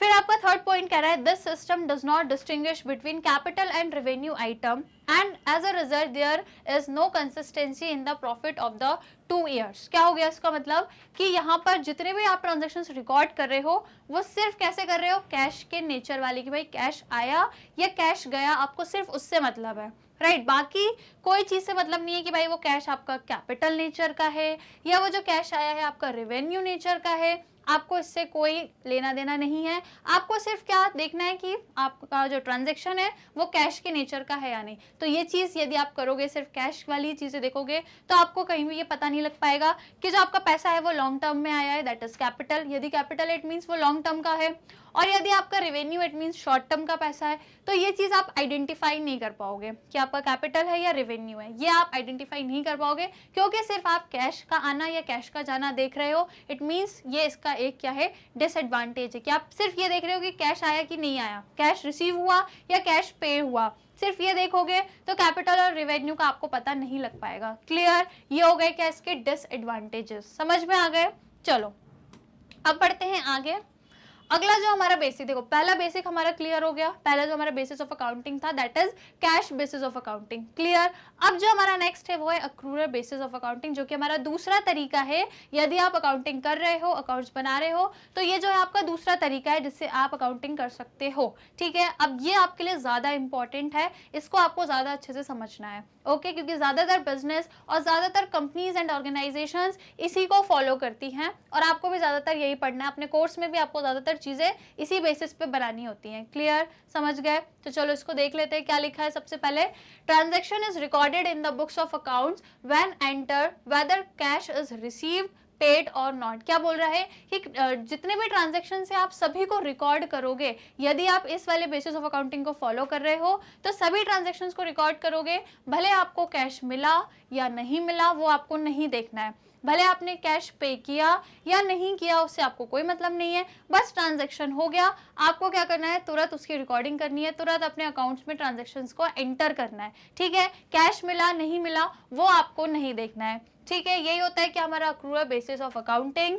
फिर आपका थर्ड पॉइंट कह रहा है this system does not distinguish between capital and revenue item and as a result there is no consistency in the profit of the 2 years. क्या हो गया इसका मतलब? कि यहाँ पर जितने भी आप ट्रांजेक्शन्स रिकॉर्ड कर रहे हो वो सिर्फ कैसे कर रहे हो? कैश के नेचर वाले, कि भाई कैश आया या कैश गया, आपको सिर्फ उससे मतलब है। राइट, बाकी कोई चीज से मतलब नहीं है कि भाई वो कैश आपका कैपिटल नेचर का है या वो जो कैश आया है आपका रेवेन्यू नेचर का है, आपको इससे कोई लेना देना नहीं है। आपको सिर्फ क्या देखना है कि आपका जो ट्रांजैक्शन है वो कैश के नेचर का है या नहीं। तो ये चीज यदि आप करोगे, सिर्फ कैश वाली चीजें देखोगे, तो आपको कहीं भी ये पता नहीं लग पाएगा कि जो आपका पैसा है वो लॉन्ग टर्म में आया है, दैट इज कैपिटल। यदि कैपिटल इट मीन्स वो लॉन्ग टर्म का है, और यदि आपका revenue it means short term का पैसा है, तो ये चीज आप आइडेंटिफाई नहीं कर पाओगे कि आपका कैपिटल है या रेवेन्यू है। ये आप आइडेंटिफाई नहीं कर पाओगे क्योंकि सिर्फ आप कैश का आना या कैश का जाना देख रहे हो। इट मीन्स ये इसका एक क्या है? डिसएडवांटेज है कि आप सिर्फ ये देख रहे हो कि कैश आया कि नहीं आया, कैश रिसीव हुआ या कैश पे हुआ, सिर्फ ये देखोगे तो कैपिटल और रेवेन्यू का आपको पता नहीं लग पाएगा। क्लियर? ये हो गए क्या इसके डिसएडवांटेजेस, समझ में आ गए? चलो अब बढ़ते हैं आगे। अगला जो हमारा बेसिक, देखो पहला बेसिक हमारा क्लियर हो गया, पहला जो हमारा बेसिस ऑफ अकाउंटिंग था that is cash basis of accounting. Clear? अब जो हमारा नेक्स्ट है वो है अक्रूरल बेसिस ऑफ अकाउंटिंग, जो कि हमारा दूसरा तरीका है। यदि आप अकाउंटिंग कर रहे हो, अकाउंट्स बना रहे हो, तो ये जो है आपका दूसरा तरीका है जिससे आप अकाउंटिंग कर सकते हो। ठीक है, अब ये आपके लिए ज्यादा इंपॉर्टेंट है, इसको आपको ज्यादा अच्छे से समझना है। ओके, क्योंकि ज्यादातर बिजनेस और ज्यादातर कंपनीज एंड ऑर्गेनाइजेशंस इसी को फॉलो करती हैं, और आपको भी ज्यादातर यही पढ़ना है। अपने कोर्स में भी आपको ज्यादातर चीजें इसी बेसिस पे बनानी होती हैं। क्लियर? समझ गए? तो चलो इसको देख लेते हैं क्या लिखा है। सबसे पहले, transaction is recorded in the books of accounts when enter whether cash is received paid और नॉट। क्या बोल रहा है कि जितने भी ट्रांजैक्शन से आप सभी को रिकॉर्ड करोगे, यदि आप इस वाले बेसिस ऑफ अकाउंटिंग को फॉलो कर रहे हो तो सभी ट्रांजैक्शंस को रिकॉर्ड करोगे, भले आपको कैश मिला या नहीं मिला वो आपको नहीं देखना है, भले आपने कैश पे किया या नहीं किया उससे आपको कोई मतलब नहीं है, बस ट्रांजैक्शन हो गया, आपको क्या करना है? तुरंत उसकी रिकॉर्डिंग करनी है, तुरंत अपने अकाउंट्स में ट्रांजैक्शंस को एंटर करना है। ठीक है, कैश मिला नहीं मिला वो आपको नहीं देखना है। ठीक है, यही होता है कि हमारा अक्रूरल बेसिस ऑफ अकाउंटिंग।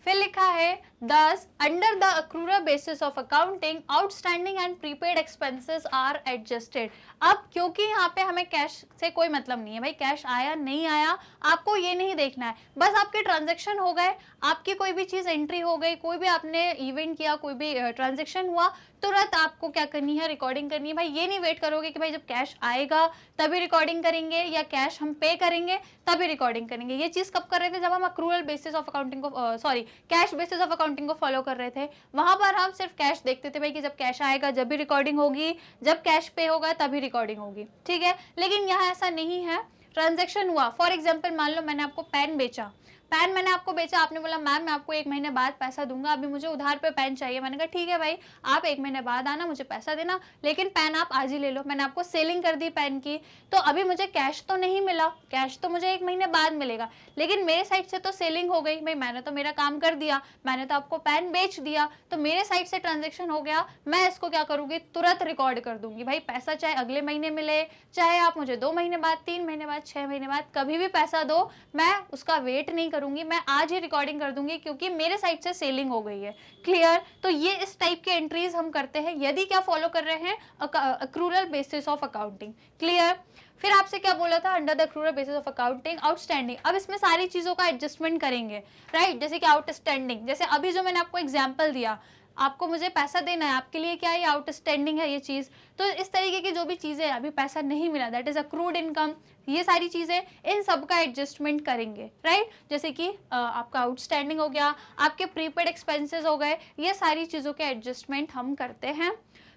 फिर लिखा है thus under the accrual basis of accounting outstanding and prepaid expenses are adjusted। अब क्योंकि यहाँ पे हमें कैश से कोई मतलब नहीं है भाई, कैश आया नहीं आया आपको ये नहीं देखना है, बस आपके ट्रांजैक्शन हो गए, आपकी कोई भी चीज एंट्री हो गई, कोई भी आपने इवेंट किया, कोई भी ट्रांजैक्शन हुआ, तुरंत आपको क्या करनी है, रिकॉर्डिंग करनी है। भाई ये नहीं वेट करोगे कि भाई जब कैश आएगा तभी रिकॉर्डिंग करेंगे या कैश हम पे करेंगे तभी रिकॉर्डिंग करेंगे। ये चीज कब कर रहे थे, जब हम अक्रूवल बेसिस ऑफ अकाउंटिंग को sorry cash basis of accounting को फॉलो कर रहे थे। वहां पर हम सिर्फ कैश देखते थे भाई कि जब कैश आएगा जब भी रिकॉर्डिंग होगी, जब कैश पे होगा तभी रिकॉर्डिंग होगी, ठीक है। लेकिन यहाँ ऐसा नहीं है, ट्रांजेक्शन हुआ, फॉर एग्जाम्पल मान लो मैंने आपको पेन बेचा, पेन मैंने आपको बेचा, आपने बोला मैम मैं आपको 1 महीने बाद पैसा दूंगा, अभी मुझे उधार पे पेन चाहिए। मैंने कहा ठीक है भाई, आप 1 महीने बाद आना, मुझे पैसा देना, लेकिन पेन आप आज ही ले लो। मैंने आपको सेलिंग कर दी पेन की, तो अभी मुझे कैश तो नहीं मिला, कैश तो मुझे 1 महीने बाद मिलेगा, लेकिन मेरे साइड से तो सेलिंग हो गई भाई, मैंने तो मेरा काम कर दिया, मैंने तो आपको पेन बेच दिया, तो मेरे साइड से ट्रांजेक्शन हो गया। मैं इसको क्या करूंगी, तुरंत रिकॉर्ड कर दूंगी भाई, पैसा चाहे अगले महीने मिले, चाहे आप मुझे 2 महीने बाद, 3 महीने बाद, 6 महीने बाद, कभी भी पैसा दो, मैं उसका वेट नहीं करूंगी, मैं आज ही रिकॉर्डिंग कर दूंगी क्योंकि मेरे साइड से सेलिंग हो गई है। क्लियर। तो ये इस टाइप के एंट्रीज हम करते हैं यदि क्या फॉलो कर रहे हैं, accrual basis of accounting. Clear. फिर आपसे क्या बोला था, under the accrual basis of accounting outstanding. अब इसमें सारी चीजों का एडजस्टमेंट करेंगे, राइट। जैसे कि आउटस्टैंडिंग, जैसे अभी जो मैंने आपको एग्जांपल दिया, आपको मुझे पैसा देना है, आपके लिए क्या है, आउटस्टैंडिंग है ये चीज। तो इस तरीके की जो भी चीजें अभी पैसा नहीं मिला, दैट इज अक्रूड इनकम, ये सारी चीजें, इन सब का एडजस्टमेंट करेंगे, राइट। जैसे कि आपका आउटस्टैंडिंग हो गया, आपके प्रीपेड एक्सपेंसेस हो गए, ये सारी चीजों के एडजस्टमेंट हम करते हैं।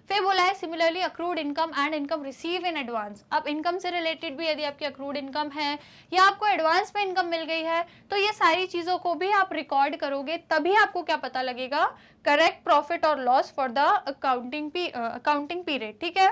फिर बोला है similarly accrued income and income receive in advance. अब इनकम से रिलेटेड भी यदि आपकी अक्रूड इनकम है या आपको एडवांस में इनकम मिल गई है, तो ये सारी चीजों को भी आप रिकॉर्ड करोगे, तभी आपको क्या पता लगेगा, करेक्ट प्रॉफिट और loss for the accounting period, ठीक है।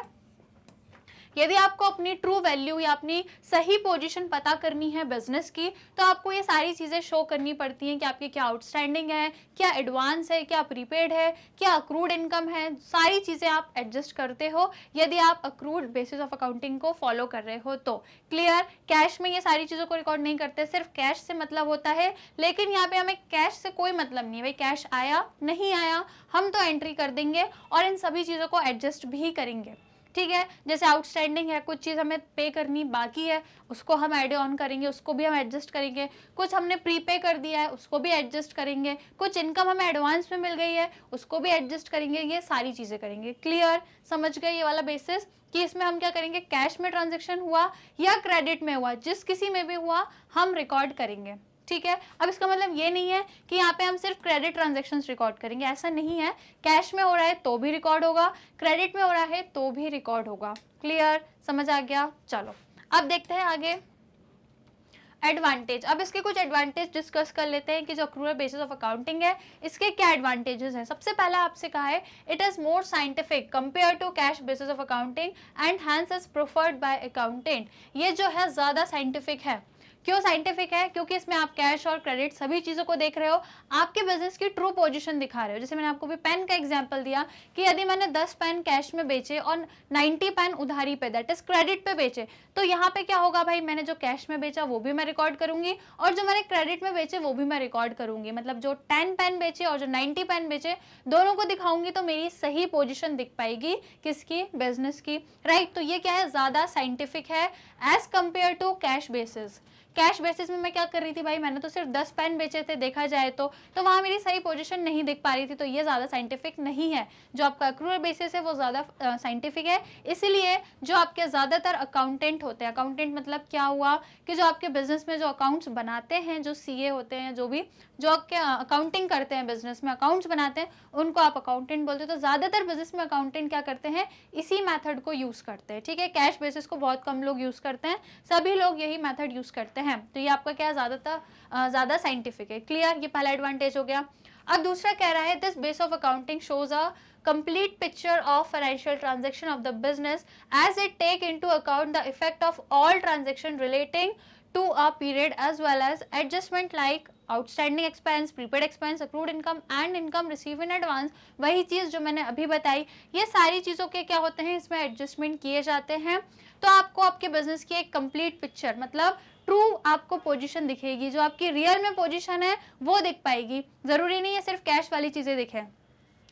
यदि आपको अपनी ट्रू वैल्यू या अपनी सही पोजीशन पता करनी है बिजनेस की, तो आपको ये सारी चीजें शो करनी पड़ती हैं कि आपकी क्या आउटस्टैंडिंग है, क्या एडवांस है, क्या प्रीपेड है, क्या अक्रूड इनकम है, सारी चीजें आप एडजस्ट करते हो यदि आप अक्रूड बेसिस ऑफ अकाउंटिंग को फॉलो कर रहे हो तो। क्लियर। कैश में ये सारी चीजों को रिकॉर्ड नहीं करते, सिर्फ कैश से मतलब होता है, लेकिन यहाँ पे हमें कैश से कोई मतलब नहीं है भाई, कैश आया नहीं आया हम तो एंट्री कर देंगे और इन सभी चीजों को एडजस्ट भी करेंगे, ठीक है। जैसे आउटस्टैंडिंग है, कुछ चीज़ हमें पे करनी बाकी है, उसको हम ऐड ऑन करेंगे, उसको भी हम एडजस्ट करेंगे। कुछ हमने प्रीपे कर दिया है, उसको भी एडजस्ट करेंगे। कुछ इनकम हमें एडवांस में मिल गई है, उसको भी एडजस्ट करेंगे। ये सारी चीज़ें करेंगे। क्लियर। समझ गए ये वाला बेसिस कि इसमें हम क्या करेंगे, कैश में ट्रांजेक्शन हुआ या क्रेडिट में हुआ, जिस किसी में भी हुआ हम रिकॉर्ड करेंगे, ठीक है। अब इसका मतलब ये नहीं है कि यहाँ पे हम सिर्फ क्रेडिट ट्रांजैक्शंस रिकॉर्ड करेंगे, ऐसा नहीं है। कैश में हो रहा है तो भी रिकॉर्ड होगा, क्रेडिट में हो रहा है तो भी रिकॉर्ड होगा। क्लियर। समझ आ गया। चलो अब देखते हैं आगे एडवांटेज। अब इसके कुछ एडवांटेज डिस्कस कर लेते हैं कि जो अक्रूरल बेसिस ऑफ अकाउंटिंग है इसके क्या एडवांटेजेस हैं। सबसे पहला आपसे कहा है it is more scientific compare to cash basis of accounting and hence is preferred by accountant. ये जो है ज्यादा साइंटिफिक है। क्यों साइंटिफिक है, क्योंकि इसमें आप कैश और क्रेडिट सभी चीजों को देख रहे हो, आपके बिजनेस की ट्रू पोजीशन दिखा रहे हो। जैसे मैंने आपको भी पेन का एग्जांपल दिया कि यदि मैंने 10 पेन कैश में बेचे और 90 पेन उधारी पे, दैट इज क्रेडिट पे बेचे, तो यहाँ पे क्या होगा भाई, मैंने जो कैश में बेचा वो भी मैं रिकॉर्ड करूंगी और जो मैंने क्रेडिट में बेचे वो भी मैं रिकॉर्ड करूंगी। मतलब जो 10 पेन बेचे और जो 90 पेन बेचे दोनों को दिखाऊंगी तो मेरी सही पोजिशन दिख पाएगी किसकी, बिजनेस की, राइट। तो ये क्या है, ज्यादा साइंटिफिक है as compare to cash basis. Cash basis में मैं क्या कर रही थी भाई, मैंने तो सिर्फ 10 पेन बेचे थे, देखा जाए तो वहां मेरी सही पोजीशन नहीं दिख पा रही थी, तो ये ज्यादा साइंटिफिक नहीं है। जो आपका अक्रूरल बेसिस है वो ज्यादा साइंटिफिक है। इसीलिए जो आपके ज्यादातर अकाउंटेंट होते हैं, अकाउंटेंट मतलब क्या हुआ कि जो आपके बिजनेस में जो अकाउंट्स बनाते हैं, जो सीए होते हैं, जो भी जो आपके अकाउंटिंग करते हैं, बिजनेस में अकाउंट्स बनाते हैं, उनको आप अकाउंटेंट बोलते हैं। तो ज्यादातर बिजनेस में अकाउंटेंट क्या करते हैं, इसी मेथड को यूज करते हैं, ठीक है। कैश बेसिस को बहुत कम लोग यूज करते हैं, सभी लोग यही मेथड यूज करते हैं। तो ये आपका क्या ज्यादा साइंटिफिक है। क्लियर। ये पहला एडवांटेज हो गया। अब दूसरा कह रहा है this base of accounting shows a complete picture of financial transaction of the business as it take into account the effect of all transaction relating to a period as well as adjustment like outstanding expense, prepaid expense, accrued income and income received in advance। वही चीज जो मैंने अभी बताई, ये सारी चीजों के क्या होते हैं, इसमें एडजस्टमेंट किए जाते हैं। तो आपको आपके बिजनेस की एक कंप्लीट पिक्चर, मतलब ट्रू आपको पोजीशन दिखेगी, जो आपकी रियल में पोजीशन है वो दिख पाएगी। जरूरी नहीं है सिर्फ कैश वाली चीजें दिखे,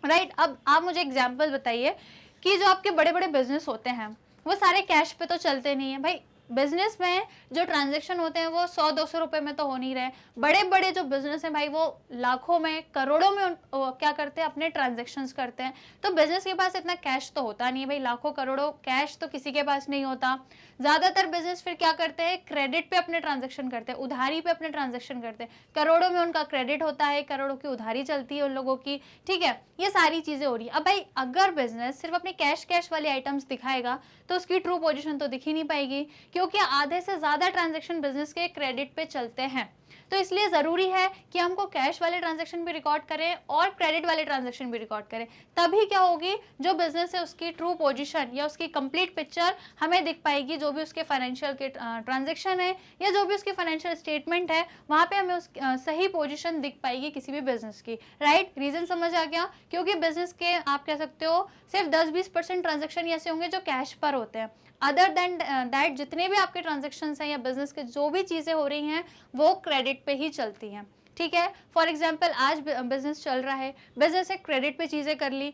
राइट। अब आप मुझे एग्जांपल बताइए कि जो आपके बड़े बड़े बिजनेस होते हैं, वो सारे कैश पे तो चलते नहीं है भाई। बिजनेस में जो ट्रांजैक्शन होते हैं वो 100-200 रुपए में तो हो नहीं रहे। बड़े बड़े जो बिजनेस हैं भाई वो लाखों में, करोड़ों में क्या करते हैं, अपने ट्रांजैक्शंस करते हैं। तो बिजनेस के पास इतना कैश तो होता नहीं है भाई, लाखों करोड़ों कैश तो किसी के पास नहीं होता। ज्यादातर बिजनेस फिर क्या करते हैं, क्रेडिट पे अपने ट्रांजेक्शन करते हैं, उधारी पे अपने ट्रांजेक्शन करते हैं। करोड़ों में उनका क्रेडिट होता है, करोड़ों की उधारी चलती है उन लोगों की। ठीक है, ये सारी चीजें हो रही है। अब भाई अगर बिजनेस सिर्फ अपने कैश वाली आइटम्स दिखाएगा तो उसकी ट्रू पोजीशन तो दिख ही नहीं पाएगी, क्योंकि आधे से ज्यादा ट्रांजैक्शन बिजनेस के क्रेडिट पे चलते हैं। तो इसलिए जरूरी है कि हमको कैश वाले ट्रांजैक्शन भी रिकॉर्ड करें और क्रेडिट वाले ट्रांजैक्शन भी रिकॉर्ड करें। तभी क्या होगी, जो बिजनेस है उसकी ट्रू पोजीशन या उसकी कंप्लीट पिक्चर हमें दिख पाएगी। जो भी उसके फाइनेंशियल के ट्रांजैक्शन है या जो भी उसकी फाइनेंशियल स्टेटमेंट है, वहां पे हमें उस सही पोजीशन दिख पाएगी किसी भी बिजनेस की। राइट, रीजन समझ आ गया? क्योंकि बिजनेस के आप कह सकते हो सिर्फ 10-20% ट्रांजेक्शन ऐसे होंगे जो कैश पर होते हैं। अदर देन दैट जितने भी आपके ट्रांजेक्शन हैं या बिजनेस के जो भी चीजें हो रही हैं वो क्रेडिट पे ही चलती हैं। ठीक है, फॉर एग्जाम्पल आज बिजनेस चल रहा है, बिजनेस ने क्रेडिट पे चीजें कर ली,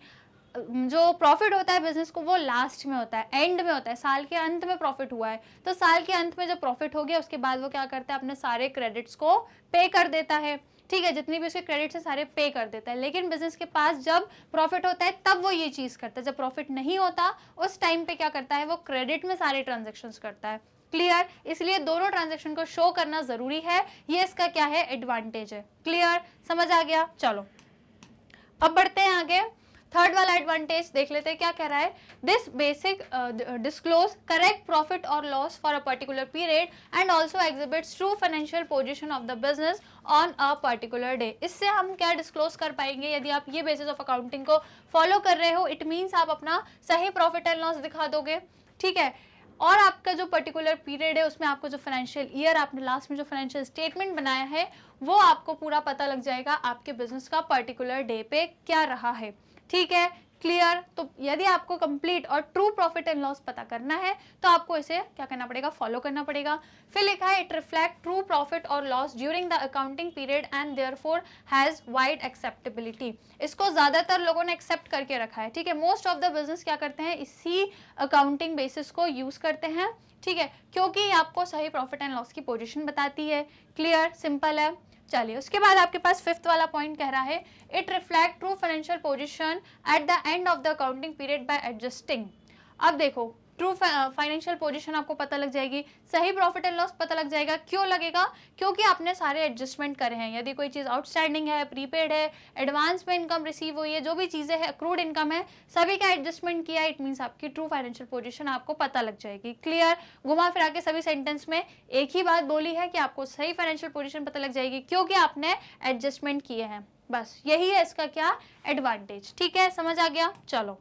जो प्रॉफिट होता है बिजनेस को वो लास्ट में होता है, एंड में होता है, साल के अंत में प्रॉफिट हुआ है। तो साल के अंत में जब प्रॉफिट हो गया उसके बाद वो क्या करता है, अपने सारे क्रेडिट्स को पे कर देता है। ठीक है, जितनी भी उसके क्रेडिट है सारे पे कर देता है। लेकिन बिजनेस के पास जब प्रॉफिट होता है तब वो ये चीज करता है, जब प्रॉफिट नहीं होता उस टाइम पे क्या करता है, वो क्रेडिट में सारे ट्रांजेक्शन्स करता है। क्लियर? इसलिए दोनों ट्रांजेक्शन को शो करना जरूरी है, ये इसका क्या है, एडवांटेज है। क्लियर, समझ आ गया? चलो अब बढ़ते हैं आगे। थर्ड वाला एडवांटेज देख लेते हैं, क्या कह रहा है, this basic disclose correct profit और loss for a particular period and also exhibits true financial position of the business on a particular day. इससे हम क्या डिस्क्लोज कर पाएंगे, यदि आप ये बेसिस ऑफ अकाउंटिंग को फॉलो कर रहे हो, इट मीन्स आप अपना सही प्रॉफिट एंड लॉस दिखा दोगे। ठीक है, और आपका जो पर्टिकुलर पीरियड है उसमें आपको जो फाइनेंशियल ईयर आपने लास्ट में जो फाइनेंशियल स्टेटमेंट बनाया है वो आपको पूरा पता लग जाएगा आपके बिजनेस का पर्टिकुलर डे पे क्या रहा है। ठीक है, क्लियर? तो यदि आपको कंप्लीट और ट्रू प्रॉफिट एंड लॉस पता करना है तो आपको इसे क्या करना पड़ेगा, फॉलो करना पड़ेगा। फिर लिखा है इट रिफ्लेक्ट ट्रू प्रॉफिट और loss during the accounting period and therefore has wide acceptability. इसको ज्यादातर लोगों ने एक्सेप्ट करके रखा है। ठीक है, मोस्ट ऑफ द बिजनेस क्या करते हैं, इसी अकाउंटिंग बेसिस को यूज करते हैं। ठीक है, क्योंकि आपको सही प्रॉफिट एंड लॉस की पोजीशन बताती है। क्लियर, सिंपल है। चलिए उसके बाद आपके पास फिफ्थ वाला पॉइंट कह रहा है it reflect true financial position at the end of the accounting period by adjusting. अब देखो, ट्रू फाइनेंशियल पोजीशन आपको पता लग जाएगी, सही प्रॉफिट एंड लॉस पता लग जाएगा। क्यों लगेगा, क्योंकि आपने सारे एडजस्टमेंट करे हैं। यदि कोई चीज आउटस्टैंडिंग है, प्रीपेड है, एडवांस में इनकम रिसीव हुई है, जो भी चीजें हैं, अक्रूड इनकम है, सभी का एडजस्टमेंट किया, इट मीन्स आपकी ट्रू फाइनेंशियल पोजीशन आपको पता लग जाएगी। क्लियर? घुमा फिरा के सभी सेंटेंस में एक ही बात बोली है कि आपको सही फाइनेंशियल पोजीशन पता लग जाएगी क्योंकि आपने एडजस्टमेंट किए हैं। बस यही है इसका क्या, एडवांटेज। ठीक है, समझ आ गया? चलो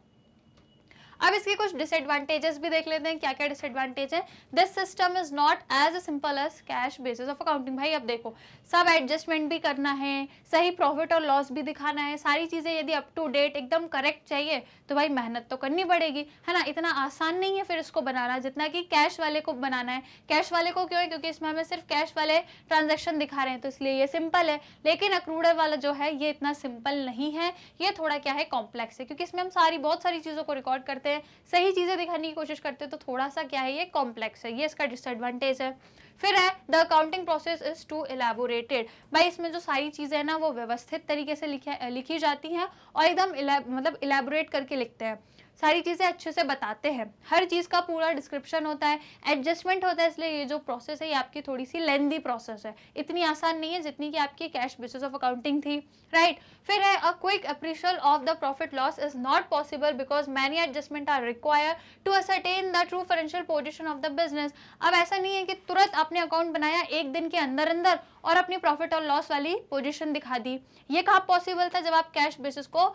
अब इसके कुछ डिसएडवांटेजेस भी देख लेते हैं। क्या क्या डिसएडवांटेज है, this system is not as simple as cash basis of accounting. भाई अब देखो, सब एडजस्टमेंट भी करना है, सही प्रॉफिट और लॉस भी दिखाना है, सारी चीजें यदि अप टू डेट एकदम करेक्ट चाहिए तो भाई मेहनत तो करनी पड़ेगी, है ना। इतना आसान नहीं है फिर इसको बनाना जितना कि कैश वाले को बनाना है। कैश वाले को क्यों है, क्योंकि इसमें हमें सिर्फ कैश वाले ट्रांजेक्शन दिखा रहे हैं तो इसलिए ये सिंपल है। लेकिन अक्रूडर वाला जो है ये इतना सिंपल नहीं है, ये थोड़ा क्या है, कॉम्प्लेक्स है, क्योंकि इसमें हम बहुत सारी चीजों को रिकॉर्ड करते हैं, सही चीजें दिखाने की कोशिश करते हैं, तो थोड़ा सा क्या है, ये कॉम्प्लेक्स है, ये इसका डिसएडवांटेज है। फिर है the accounting process is too elaborated. भाई इसमें जो सारी चीजें है ना वो व्यवस्थित तरीके से लिखी जाती हैं और एकदम मतलब इलेबोरेट करके लिखते हैं, सारी चीजें अच्छे से बताते हैं, हर चीज का पूरा डिस्क्रिप्शन होता है, एडजस्टमेंट होता है। इसलिए ये जो प्रोसेस है ये आपकी थोड़ी सी लेंदी प्रोसेस है, इतनी आसान नहीं है जितनी कि आपकी कैश बेसिस ऑफ अकाउंटिंग थी। राइट, फिर है a quick appraisal of the profit loss is not possible because many adjustment are required to ascertain the true financial position of the business. अब ऐसा नहीं है कि तुरंत आपने अकाउंट बनाया एक दिन के अंदर अंदर और अपनी प्रॉफिट और लॉस वाली पोजीशन दिखा दी। ये कहाँ पॉसिबल था, जब आप कैश बेसिस को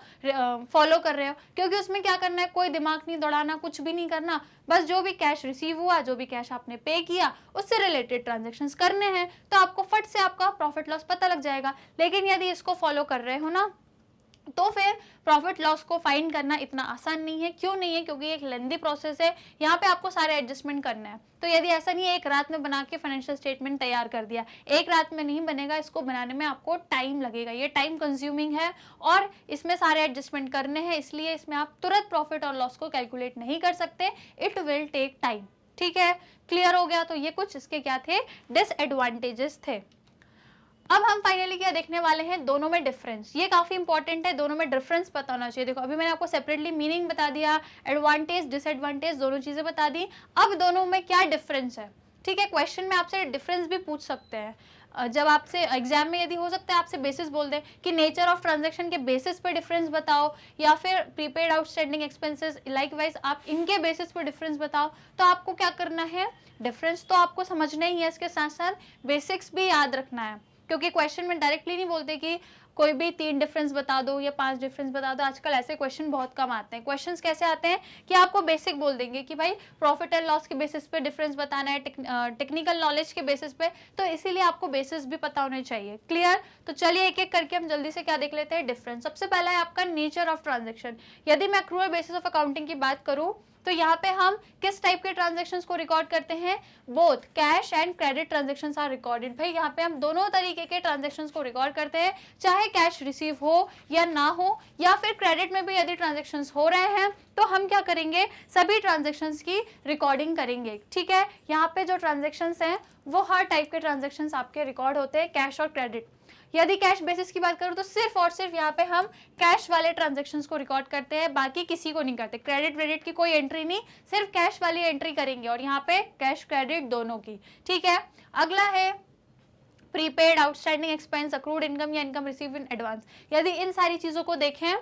फॉलो कर रहे हो, क्योंकि उसमें क्या करना है, कोई दिमाग नहीं दौड़ाना, कुछ भी नहीं करना, बस जो भी कैश रिसीव हुआ, जो भी कैश आपने पे किया उससे रिलेटेड ट्रांजैक्शंस करने हैं, तो आपको फट से आपका प्रॉफिट लॉस पता लग जाएगा। लेकिन यदि इसको फॉलो कर रहे हो ना तो फिर प्रॉफिट लॉस को फाइंड करना इतना आसान नहीं है। क्यों नहीं है? क्योंकि एक लेंदी प्रोसेस है, यहाँ पे आपको सारे एडजस्टमेंट करना है। तो यदि ऐसा नहीं है एक रात में बना के फाइनेंशियल स्टेटमेंट तैयार कर दिया, एक रात में नहीं बनेगा, इसको बनाने में आपको टाइम लगेगा, ये टाइम कंज्यूमिंग है और इसमें सारे एडजस्टमेंट करने हैं, इसलिए इसमें आप तुरंत प्रॉफिट और लॉस को कैलकुलेट नहीं कर सकते, इट विल टेक टाइम। ठीक है, क्लियर हो गया? तो ये कुछ इसके क्या थे, डिसएडवांटेजेस थे। अब हम फाइनली क्या देखने वाले हैं, दोनों में डिफरेंस। ये काफी इंपॉर्टेंट है, दोनों में डिफरेंस पता होना चाहिए। देखो अभी मैंने आपको सेपरेटली मीनिंग बता दिया, एडवांटेज डिसएडवांटेज दोनों चीजें बता दी, अब दोनों में क्या डिफरेंस है। ठीक है, क्वेश्चन में आपसे डिफरेंस भी पूछ सकते हैं। जब आपसे एग्जाम में यदि हो सकता है आपसे बेसिस बोल दें कि नेचर ऑफ ट्रांजैक्शन के बेसिस पे डिफरेंस बताओ, या फिर प्रीपेड आउटस्टैंडिंग एक्सपेंसेस लाइकवाइज आप इनके बेसिस पे डिफरेंस बताओ, तो आपको क्या करना है, डिफरेंस तो आपको समझना ही है, इसके साथ साथ बेसिक्स भी याद रखना है। क्योंकि क्वेश्चन में डायरेक्टली नहीं बोलते कि कोई भी 3 डिफरेंस बता दो या 5 डिफरेंस बता दो, आजकल ऐसे क्वेश्चन बहुत कम आते हैं। क्वेश्चंस कैसे आते हैं कि आपको बेसिक बोल देंगे कि भाई प्रॉफिट एंड लॉस के बेसिस पे डिफरेंस बताना है, टेक्निकल नॉलेज के बेसिस पे, तो इसीलिए आपको बेसिस भी पता होने चाहिए। क्लियर? तो चलिए एक एक करके हम जल्दी से क्या देख लेते हैं, डिफरेंस। सबसे पहला है आपका नेचर ऑफ ट्रांजेक्शन। यदि मैं एक्रूअल बेसिस ऑफ अकाउंटिंग की बात करूं तो यहाँ पे हम किस टाइप के ट्रांजैक्शंस को रिकॉर्ड करते हैं, both cash and credit transactions are recorded. भाई यहाँ पे हम दोनों तरीके के ट्रांजैक्शंस को रिकॉर्ड करते हैं, चाहे कैश रिसीव हो या ना हो, या फिर क्रेडिट में भी यदि ट्रांजैक्शंस हो रहे हैं तो हम क्या करेंगे, सभी ट्रांजैक्शंस की रिकॉर्डिंग करेंगे। ठीक है, यहाँ पे जो ट्रांजैक्शंस हैं वो हर टाइप के ट्रांजैक्शंस आपके रिकॉर्ड होते हैं, कैश और क्रेडिट। यदि कैश बेसिस की बात करूं तो सिर्फ और सिर्फ यहाँ पे हम कैश वाले ट्रांजैक्शंस को रिकॉर्ड करते हैं, बाकी किसी को नहीं करते। क्रेडिट वेडिट की कोई एंट्री नहीं, सिर्फ कैश वाली एंट्री करेंगे, और यहाँ पे कैश क्रेडिट दोनों की। ठीक है, अगला है prepaid outstanding expense, accrued income या इनकम रिसीव इन एडवांस। यदि इन सारी चीजों को देखें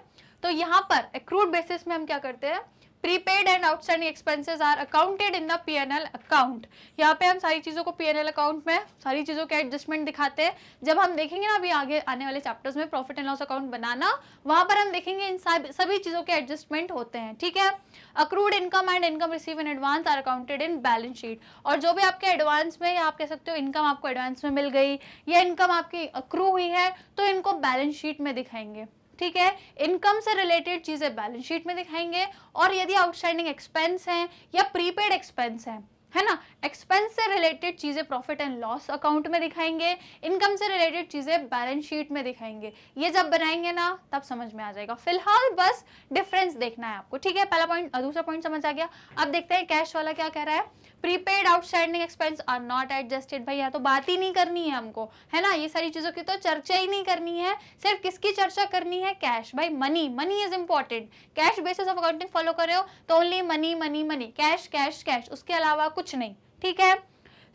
तो यहाँ पर अक्रूड बेसिस में हम क्या करते हैं, prepaid and outstanding expenses are accounted in the PNL account. यहाँ पे हम सारी चीजों को पीएनएल अकाउंट में सारी चीजों के एडजस्टमेंट दिखाते हैं। जब हम देखेंगे ना अभी आगे आने वाले चैप्टर्स में प्रॉफिट एंड लॉस अकाउंट बनाना, वहां पर हम देखेंगे इन सभी चीजों के एडजस्टमेंट होते हैं। ठीक है, accrued income and income receive in advance are accounted in balance sheet. और जो भी आपके एडवांस में, या आप कह सकते हो इनकम आपको एडवांस में मिल गई या इनकम आपकी अक्रू हुई है, तो इनको बैलेंस शीट में दिखाएंगे। ठीक है, इनकम से रिलेटेड चीजें बैलेंस शीट में दिखाएंगे, और यदि आउटस्टैंडिंग एक्सपेंस हैं या प्रीपेड एक्सपेंस हैं, है ना, एक्सपेंस से रिलेटेड चीजें प्रॉफिट एंड लॉस अकाउंट में दिखाएंगे, इनकम से रिलेटेड चीजें बैलेंस शीट में दिखाएंगे। ये जब बनाएंगे ना तब समझ में आ जाएगा, फिलहाल बस डिफरेंस देखना है आपको। ठीक है, पहला पॉइंट, दूसरा पॉइंट समझ आ गया। अब देखते हैं कैश वाला क्या कह रहा है, prepaid outstanding expense are not adjusted. भाई यहाँ तो बात ही नहीं करनी है हमको, है ना, ये सारी चीजों की तो चर्चा ही नहीं करनी है, सिर्फ किसकी चर्चा करनी है, कैश। भाई money, money is important. Cash basis of accounting follow कर रहे हो तो only money money money, cash cash cash, उसके अलावा कुछ नहीं। ठीक है,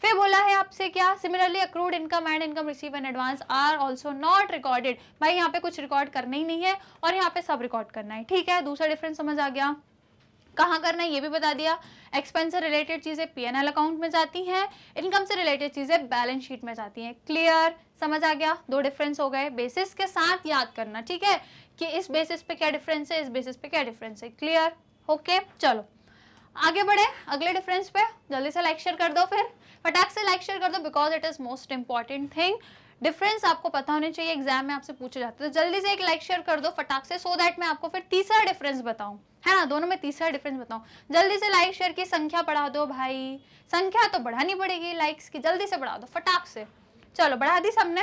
फिर बोला है आपसे क्या, similarly accrued income and income receive in advance are also not recorded. भाई यहाँ पे कुछ रिकॉर्ड करना ही नहीं है और यहाँ पे सब रिकॉर्ड करना है। ठीक है, दूसरा डिफरेंस समझ आ गया। कहाँ करना है ये भी बता दिया। एक्सपेंस से रिलेटेड चीजें पीएनएल अकाउंट में जाती हैं, इनकम से रिलेटेड चीजें बैलेंस शीट में जाती हैं। क्लियर, समझ आ गया, दो डिफरेंस हो गए। बेसिस के साथ याद करना, ठीक है, कि इस बेसिस पे क्या डिफरेंस है, इस बेसिस पे क्या डिफरेंस है। क्लियर, ओके, चलो आगे बढ़े अगले डिफरेंस पे। जल्दी से लाइक शेयर कर दो, फिर फटाक से लाइक शेयर कर दो, because it is most important thing. Difference आपको पता होने चाहिए, एग्जाम में आपसे पूछे जाते हैं, तो जल्दी से एक लाइक शेयर कर दो फटाक से, सो दैट मैं आपको फिर तीसरा डिफरेंस बताऊं, है ना, दोनों में तीसरा डिफरेंस बताऊं। जल्दी से लाइक शेयर की संख्या बढ़ा दो भाई, संख्या तो बढ़ानी पड़ेगी लाइक्स की, जल्दी से बढ़ा दो फटाक से। चलो बढ़ा दी सबने,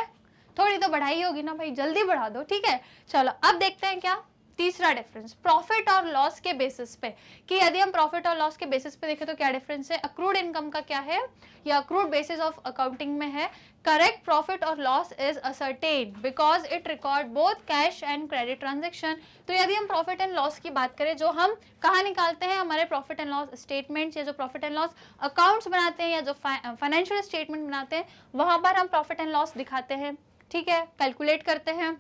थोड़ी तो बढ़ाई होगी ना भाई, जल्दी बढ़ा दो। ठीक है, चलो अब देखते हैं क्या तीसरा डिफरेंस, प्रॉफिट और लॉस के बेसिस पे, कि यदि हम प्रॉफिट और लॉस के बेसिस पे देखें तो क्या डिफरेंस है। अक्रूड इनकम का क्या है, या अक्रूड बेसिस ऑफ अकाउंटिंग में है, करेक्ट प्रॉफिट और loss is ascertain because it record both cash and credit transaction. तो यदि हम प्रॉफिट एंड लॉस की बात करें, जो हम कहाँ निकालते हैं, हमारे प्रॉफिट एंड लॉस स्टेटमेंट्स या जो प्रॉफिट एंड लॉस अकाउंट्स बनाते हैं या जो फाइनेंशियल स्टेटमेंट बनाते हैं, वहां पर हम प्रॉफिट एंड लॉस दिखाते हैं। ठीक है, कैलकुलेट करते हैं।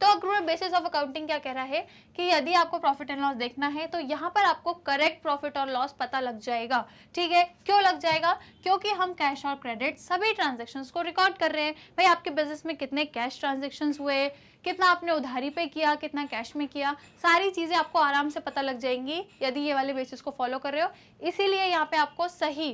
तो अक्रूड बेसिस ऑफ अकाउंटिंग क्या कह रहा है कि यदि आपको प्रॉफिट एंड लॉस देखना है तो यहाँ पर आपको करेक्ट प्रॉफिट और लॉस पता लग जाएगा। ठीक है, क्यों लग जाएगा, क्योंकि हम कैश और क्रेडिट सभी ट्रांजैक्शंस को रिकॉर्ड कर रहे हैं। भाई आपके बिजनेस में कितने कैश ट्रांजैक्शंस हुए, कितना आपने उधारी पे किया, कितना कैश में किया, सारी चीजें आपको आराम से पता लग जाएंगी यदि ये वाले बेसिस को फॉलो कर रहे हो। इसीलिए यहाँ पे आपको सही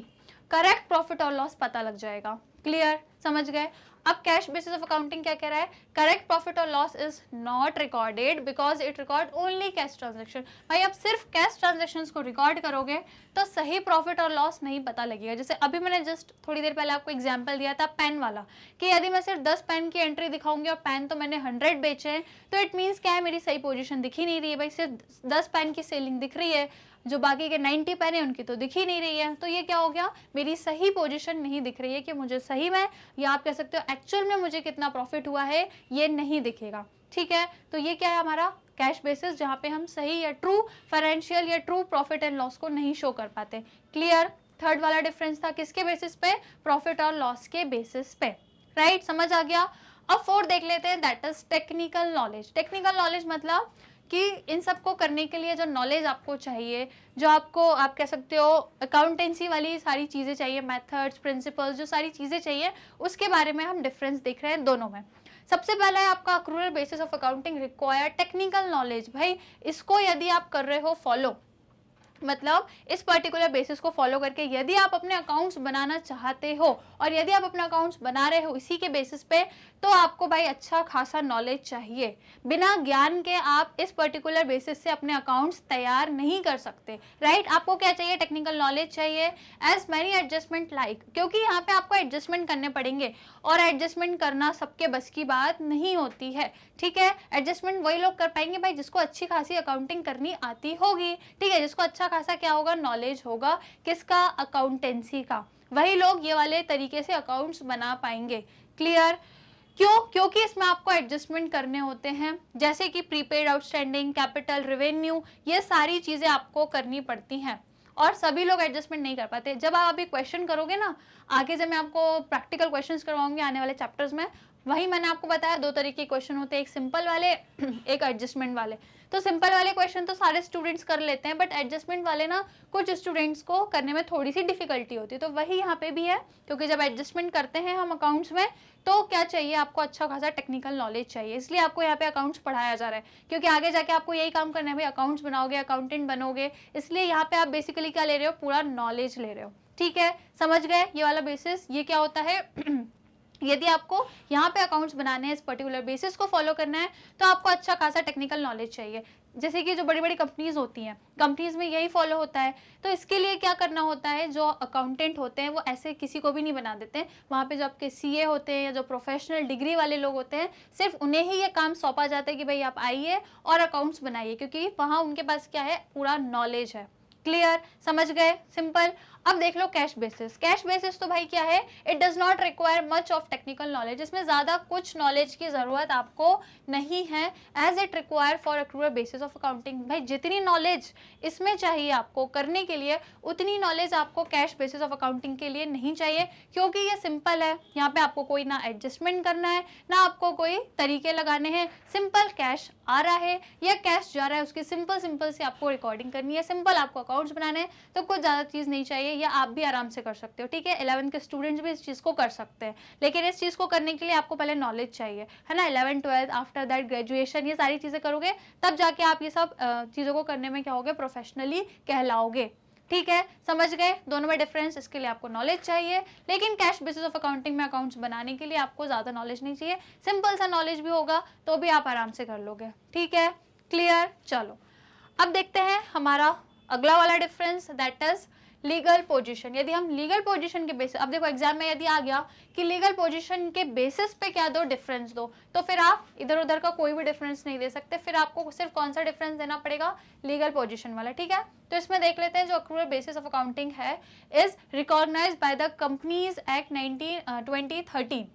करेक्ट प्रॉफिट और लॉस पता लग जाएगा। क्लियर, समझ गए। अब कैश बेसिस ऑफ अकाउंटिंग क्या कह रहा है, करेक्ट प्रॉफिट और loss is not recorded because it record only cash transaction. भाई आप सिर्फ कैश ट्रांजेक्शन्स को रिकॉर्ड करोगे तो सही प्रॉफिट और लॉस नहीं पता लगेगा। जैसे अभी मैंने जस्ट थोड़ी देर पहले आपको एग्जांपल दिया था पेन वाला, कि यदि मैं सिर्फ 10 पेन की एंट्री दिखाऊंगी और पेन तो मैंने 100 बेचे हैं, तो इट मीन्स क्या है, मेरी सही पोजीशन दिख ही नहीं रही है। भाई सिर्फ 10 पेन की सेलिंग दिख रही है, जो बाकी के 90 पेन है उनकी तो दिख ही नहीं रही है। तो ये क्या हो गया, मेरी सही पोजीशन नहीं दिख रही है कि मुझे सही में, या आप कह सकते हो एक्चुअल में मुझे कितना प्रॉफिट हुआ है ये नहीं दिखेगा। ठीक है, तो ये क्या है हमारा कैश बेसिस, जहाँ पे हम सही या ट्रू फाइनेंशियल या ट्रू प्रॉफिट एंड लॉस को नहीं शो कर पाते। क्लियर। थर्ड वाला डिफरेंस था किसके बेसिस पे, प्रॉफिट और लॉस के बेसिस पे। राइट, समझ आ गया। अब फोर्थ देख लेते हैं, that is technical knowledge. Technical knowledge मतलब कि इन सबको करने के लिए जो नॉलेज आपको चाहिए, जो आपको आप कह सकते हो अकाउंटेंसी वाली सारी चीज़ें चाहिए, मेथड्स, प्रिंसिपल्स, जो सारी चीज़ें चाहिए, उसके बारे में हम डिफरेंस देख रहे हैं दोनों में। सबसे पहला है आपका accrual basis of accounting require technical knowledge. भाई इसको यदि आप कर रहे हो फॉलो, मतलब इस पर्टिकुलर बेसिस को फॉलो करके यदि आप अपने अकाउंट्स बनाना चाहते हो और यदि आप अपना अकाउंट्स बना रहे हो इसी के बेसिस पे, तो आपको भाई अच्छा खासा नॉलेज चाहिए। बिना ज्ञान के आप इस पर्टिकुलर बेसिस से अपने अकाउंट्स तैयार नहीं कर सकते। राइट, आपको क्या चाहिए, टेक्निकल नॉलेज चाहिए। एज मैनी एडजस्टमेंट लाइक, क्योंकि यहाँ पे आपको एडजस्टमेंट करने पड़ेंगे और एडजस्टमेंट करना सबके बस की बात नहीं होती है। ठीक है, एडजस्टमेंट वही लोग कर पाएंगे भाई जिसको अच्छी खासी अकाउंटिंग करनी आती होगी। ठीक है, जिसको अच्छा खासा क्या होगा, नॉलेज होगा किसका, अकाउंटेंसी का, वही लोग ये वाले तरीके से अकाउंट्स बना पाएंगे। क्लियर। क्यों, क्योंकि इसमें आपको एडजस्टमेंट करने होते हैं, जैसे कि प्रीपेड, आउटस्टैंडिंग, कैपिटल, रेवेन्यू, ये सारी चीजें आपको करनी पड़ती हैं और सभी लोग एडजस्टमेंट नहीं कर पाते। जब आप अभी क्वेश्चन करोगे ना, आगे जब मैं आपको प्रैक्टिकल क्वेश्चंस करवाऊंगी आने वाले चैप्टर्स में, वही मैंने आपको बताया दो तरीके के क्वेश्चन होते हैं, एक सिंपल वाले एक एडजस्टमेंट वाले। तो सिंपल वाले क्वेश्चन तो सारे स्टूडेंट्स कर लेते हैं, बट एडजस्टमेंट वाले ना कुछ स्टूडेंट्स को करने में थोड़ी सी डिफिकल्टी होती है। तो वही यहाँ पे भी है, क्योंकि जब एडजस्टमेंट करते हैं हम अकाउंट्स में, तो क्या चाहिए आपको, अच्छा खासा टेक्निकल नॉलेज चाहिए। इसलिए आपको यहाँ पे अकाउंट्स पढ़ाया जा रहा है, क्योंकि आगे जाके आपको यही काम करना है भाई, अकाउंट्स बनाओगे, अकाउंटेंट बनोगे। इसलिए यहाँ पे आप बेसिकली क्या ले रहे हो, पूरा नॉलेज ले रहे हो। ठीक है, समझ गए ये वाला बेसिस। ये क्या होता है यदि आपको यहाँ पे अकाउंट्स बनाने हैं, इस पर्टिकुलर बेसिस को फॉलो करना है, तो आपको अच्छा खासा टेक्निकल नॉलेज चाहिए। जैसे कि जो बड़ी बड़ी कंपनीज होती हैं, कंपनीज में यही फॉलो होता है। तो इसके लिए क्या करना होता है, जो अकाउंटेंट होते हैं वो ऐसे किसी को भी नहीं बना देते। वहाँ पे जो आपके सीए होते हैं या जो प्रोफेशनल डिग्री वाले लोग होते हैं, सिर्फ उन्हें ही ये काम सौंपा जाता है कि भाई आप आइए और अकाउंट्स बनाइए, क्योंकि वहाँ उनके पास क्या है, पूरा नॉलेज है। क्लियर, समझ गए, सिंपल। अब देख लो कैश बेसिस। कैश बेसिस तो भाई क्या है, it does not require much of technical knowledge. इसमें ज्यादा कुछ नॉलेज की जरूरत आपको नहीं है, as it require for accrual basis of accounting. भाई जितनी नॉलेज इसमें चाहिए आपको करने के लिए, उतनी नॉलेज आपको कैश बेसिस ऑफ अकाउंटिंग के लिए नहीं चाहिए, क्योंकि ये सिंपल है। यहाँ पे आपको कोई ना एडजस्टमेंट करना है, ना आपको कोई तरीके लगाने हैं। सिंपल कैश आ रहा है या कैश जा रहा है, उसकी सिंपल सिंपल से आपको रिकॉर्डिंग करनी है, सिंपल आपको अकाउंट्स बनाने हैं, तो कुछ ज्यादा चीज नहीं चाहिए, या आप भी आराम से कर सकते हो। ठीक है, 11th के स्टूडेंट्स भी इस चीज को कर सकते हैं, लेकिन इस चीज को करने के लिए आपको पहले नॉलेज चाहिए, है ना। 11th 12th after that graduation, ये सारी चीजें करोगे तब जाके आप ये सब चीजों को करने में क्या होगे, प्रोफेशनली कहलाओगे। ठीक है, समझ गए दोनों में डिफरेंस। इसके लिए आपको नॉलेज चाहिए, लेकिन कैश बेसिस ऑफ अकाउंटिंग में अकाउंट्स बनाने के लिए आपको ज्यादा नॉलेज नहीं चाहिए। सिंपल सा नॉलेज भी होगा तो भी आप आराम से कर लोगे। ठीक है, क्लियर। चलो अब देखते हैं हमारा अगला वाला difference, that is legal position. यदि हम लीगल पोजीशन के बेसिस, अब देखो एग्जाम में यदि आ गया कि लीगल पोजीशन के बेसिस पे क्या दो, डिफरेंस दो, तो फिर आप इधर उधर का कोई भी डिफरेंस नहीं दे सकते। फिर आपको सिर्फ कौन सा डिफरेंस देना पड़ेगा, लीगल पोजीशन वाला। ठीक है, तो इसमें देख लेते हैं जो अक्रूरल बेसिस ऑफ अकाउंटिंग है is recognised by the companies act 2013।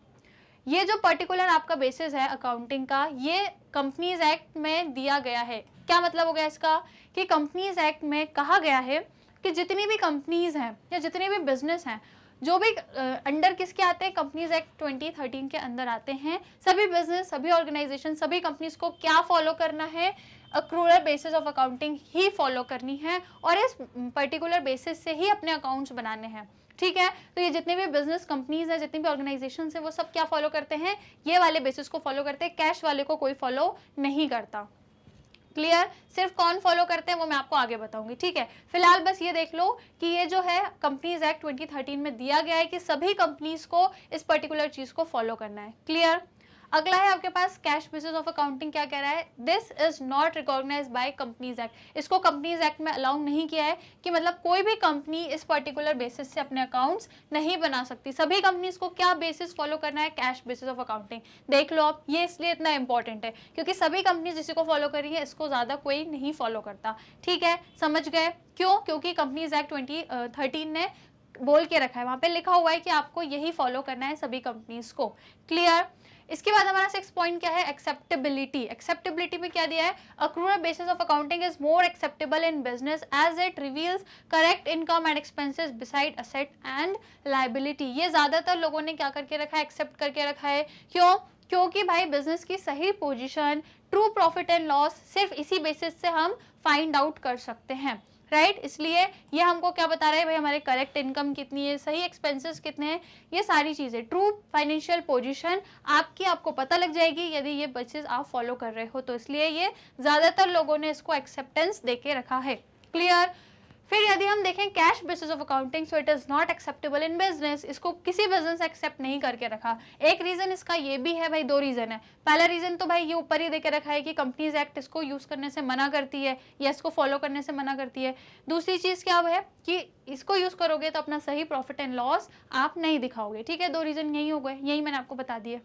ये जो पर्टिकुलर आपका बेसिस है अकाउंटिंग का, ये कंपनीज एक्ट में दिया गया है। क्या मतलब हो गया इसका, कि कंपनीज एक्ट में कहा गया है कि जितनी भी कंपनीज हैं या जितने भी बिजनेस हैं, जो भी अंडर किसके आते हैं, कंपनीज एक्ट 2013 के अंदर आते हैं, सभी बिजनेस, सभी ऑर्गेनाइजेशन, सभी कंपनीज को क्या फॉलो करना है, अक्रूरल बेसिस ऑफ अकाउंटिंग ही फॉलो करनी है और इस पर्टिकुलर बेसिस से ही अपने अकाउंट्स बनाने हैं। ठीक है, तो ये जितने भी बिजनेस कंपनीज हैं, जितनी भी ऑर्गेनाइजेशन है, वो सब क्या फॉलो करते हैं, ये वाले बेसिस को फॉलो करते हैं, कैश वाले को कोई फॉलो नहीं करता। क्लियर? सिर्फ कौन फॉलो करते हैं वो मैं आपको आगे बताऊंगी, ठीक है? फिलहाल बस ये देख लो कि ये जो है कंपनीज एक्ट 2013 में दिया गया है कि सभी कंपनीज को इस पर्टिकुलर चीज को फॉलो करना है। क्लियर? अगला है आपके पास कैश बेसिस ऑफ अकाउंटिंग। क्या कह रहा है? This is not recognise by companies act. इसको कंपनीज एक्ट में अलाउ नहीं किया है कि मतलब कोई भी कंपनी इस पर्टिकुलर बेसिस से अपने अकाउंट्स नहीं बना सकती। सभी कंपनीज को क्या बेसिस फॉलो करना है? Cash basis of accounting. देख लो आप, ये इसलिए इतना इंपॉर्टेंट है क्योंकि सभी कंपनीज इसी को फॉलो कर रही है, इसको ज्यादा कोई नहीं फॉलो करता, ठीक है? समझ गए क्यों? क्योंकि कंपनीज एक्ट 2013 ने बोल के रखा है, वहां पे लिखा हुआ है कि आपको यही फॉलो करना है सभी कंपनीज को। क्लियर? इसके बाद हमारा 6 पॉइंट क्या है? एक्सेप्टेबिलिटी। एक्सेप्टेबिलिटी में क्या दिया है? Accrual basis of accounting is more acceptable in business as it reveals correct income and expenses beside asset and liability. ये ज्यादातर लोगों ने क्या करके रखा है? एक्सेप्ट करके रखा है। क्यों? क्योंकि भाई बिजनेस की सही position, true profit and loss सिर्फ इसी बेसिस से हम फाइंड आउट कर सकते हैं, राइट? इसलिए ये हमको क्या बता रहा है भाई? हमारे करेक्ट इनकम कितनी है, सही एक्सपेंसेस कितने हैं, ये सारी चीजें, ट्रू फाइनेंशियल पोजीशन आपको पता लग जाएगी यदि ये बेसिस आप फॉलो कर रहे हो तो। इसलिए ये ज्यादातर लोगों ने इसको एक्सेप्टेंस देके रखा है। क्लियर? फिर यदि हम देखें cash basis of accounting, so it is not acceptable in business. इसको किसी बिजनेस एक्सेप्ट नहीं करके रखा। एक रीजन इसका ये भी है भाई, 2 रीजन है। पहला रीजन तो भाई ये ऊपर ही देके रखा है कि कंपनीज एक्ट इसको यूज करने से मना करती है या इसको फॉलो करने से मना करती है। दूसरी चीज क्या है कि इसको यूज करोगे तो अपना सही प्रॉफिट एंड लॉस आप नहीं दिखाओगे, ठीक है? 2 रीजन यही हो गए, यही मैंने आपको बता दिए।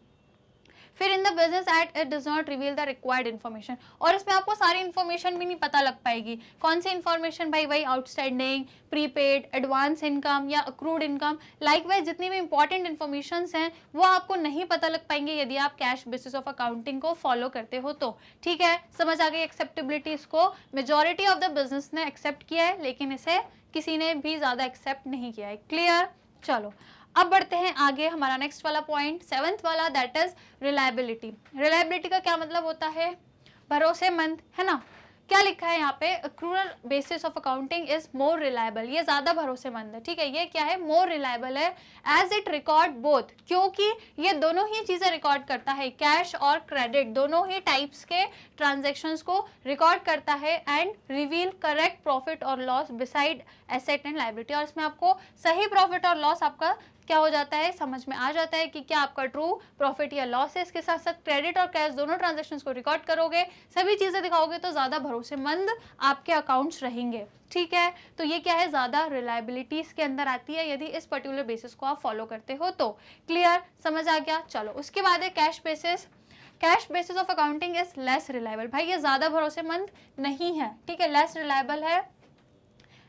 फिर in the business act it does not reveal the required information, और इसमें आपको सारी इन्फॉर्मेशन भी नहीं पता लग पाएगी। कौन सी इन्फॉर्मेशन भाई? वही आउटस्टैंडिंग, प्रीपेड, एडवांस इनकम या अक्रूड इनकम, लाइकवाइज जितनी भी इंपॉर्टेंट इन्फॉर्मेशन हैं वो आपको नहीं पता लग पाएंगे यदि आप कैश बेसिस ऑफ अकाउंटिंग को फॉलो करते हो तो, ठीक है? समझ आ गई एक्सेप्टेबिलिटी? इसको मेजॉरिटी ऑफ द बिजनेस ने एक्सेप्ट किया है लेकिन इसे किसी ने भी ज्यादा एक्सेप्ट नहीं किया है। क्लियर? चलो अब बढ़ते हैं आगे। हमारा नेक्स्ट वाला पॉइंट 7th वाला, दैट इज रिलायबिलिटी। रिलायबिलिटी का क्या मतलब होता है? भरोसेमंद, है ना? क्या लिखा है यहाँ पे? Accrual basis of accounting is more reliable, ये ज्यादा भरोसेमंद है, ठीक है? ये क्या है? मोर रिलायबल है एज इट रिकॉर्ड बोथ, क्योंकि ये दोनों ही चीजें रिकॉर्ड करता है, कैश और क्रेडिट दोनों ही टाइप्स के ट्रांजेक्शंस को रिकॉर्ड करता है एंड रिवील करेक्ट प्रॉफिट और loss beside asset and liability. और इसमें आपको सही प्रॉफिट और लॉस आपका क्या हो जाता है? समझ में आ जाता है कि क्या आपका ट्रू प्रॉफिट या लॉस है। इसके साथ साथ क्रेडिट और कैश दोनों ट्रांजैक्शंस को रिकॉर्ड करोगे, सभी चीजें दिखाओगे तो ज्यादा भरोसेमंद आपके अकाउंट्स रहेंगे, ठीक है? तो ये क्या है? ज्यादा रिलायबिलिटी इसके अंदर आती है यदि इस पर्टिकुलर बेसिस को आप फॉलो करते हो तो। क्लियर? समझ आ गया? चलो उसके बाद है cash basis. Cash basis of accounting is less reliable. भाई ये ज्यादा भरोसेमंद नहीं है, ठीक है? लेस रिलायबल है